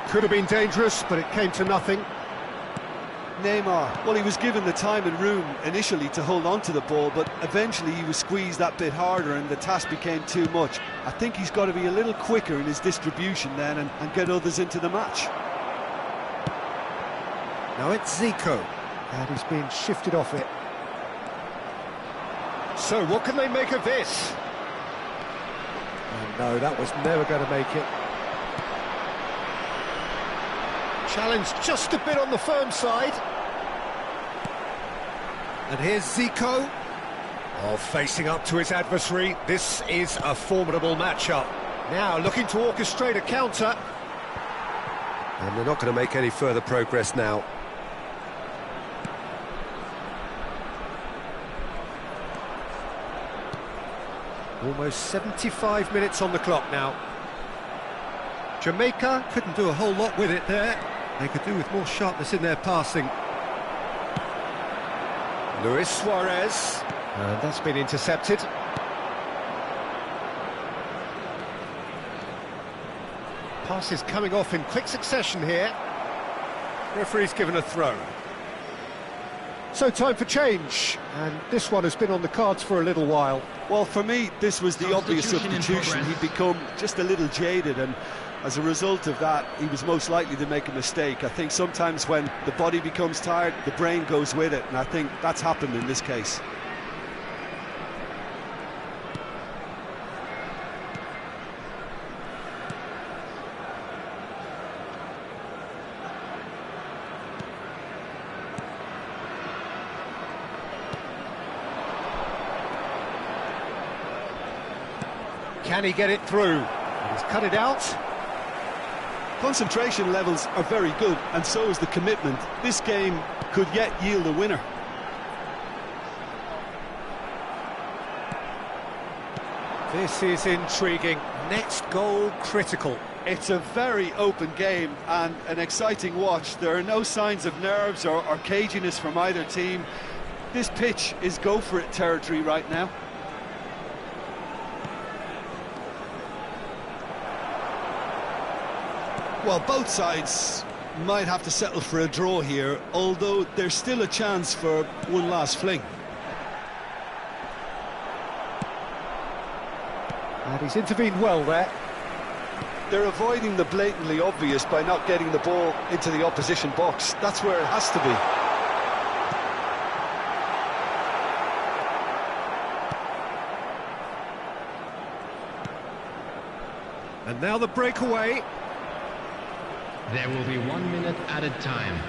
Could have been dangerous, but it came to nothing. Neymar, well, he was given the time and room initially to hold on to the ball, but eventually he was squeezed that bit harder and the task became too much. I think he's got to be a little quicker in his distribution then and get others into the match. Now it's Zico, and he's been shifted off it. So what can they make of this? Oh, no, that was never going to make it. Challenge just a bit on the firm side. And here's Zico. Oh, facing up to his adversary. This is a formidable matchup. Now looking to orchestrate a counter. And they're not going to make any further progress now. Almost 75 minutes on the clock now. Jamaica couldn't do a whole lot with it there. They could do with more sharpness in their passing. Luis Suarez, and that's been intercepted. Passes coming off in quick succession here. Referee's given a throw. So time for change, and this one has been on the cards for a little while. Well, for me, this was the obvious substitution. He'd become just a little jaded, and as a result of that, he was most likely to make a mistake. I think sometimes when the body becomes tired, the brain goes with it, and I think that's happened in this case. Can he get it through? He's cut it out. Concentration levels are very good, and so is the commitment. This game could yet yield a winner. This is intriguing. Next goal critical. It's a very open game and an exciting watch. There are no signs of nerves or caginess from either team. This pitch is go-for-it territory right now. Well, both sides might have to settle for a draw here, although there's still a chance for one last fling. And he's intervened well there. They're avoiding the blatantly obvious by not getting the ball into the opposition box. That's where it has to be. And now the breakaway. There will be 1 minute added time.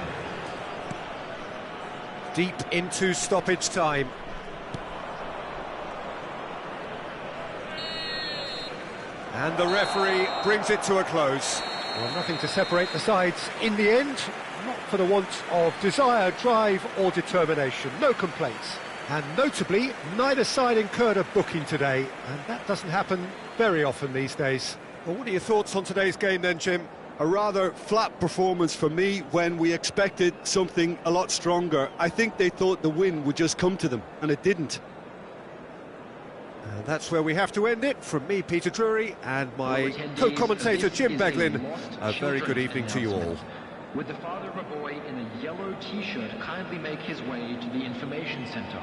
Deep into stoppage time. And the referee brings it to a close. Well, nothing to separate the sides in the end, not for the want of desire, drive or determination. No complaints. And notably, neither side incurred a booking today, and that doesn't happen very often these days. Well, what are your thoughts on today's game then, Jim? A rather flat performance for me when we expected something a lot stronger. I think they thought the win would just come to them, and it didn't. And that's where we have to end it. From me, Peter Drury, and my co-commentator, Jim Beglin, a very good evening to you all. Would the father of a boy in a yellow t-shirt kindly make his way to the information centre?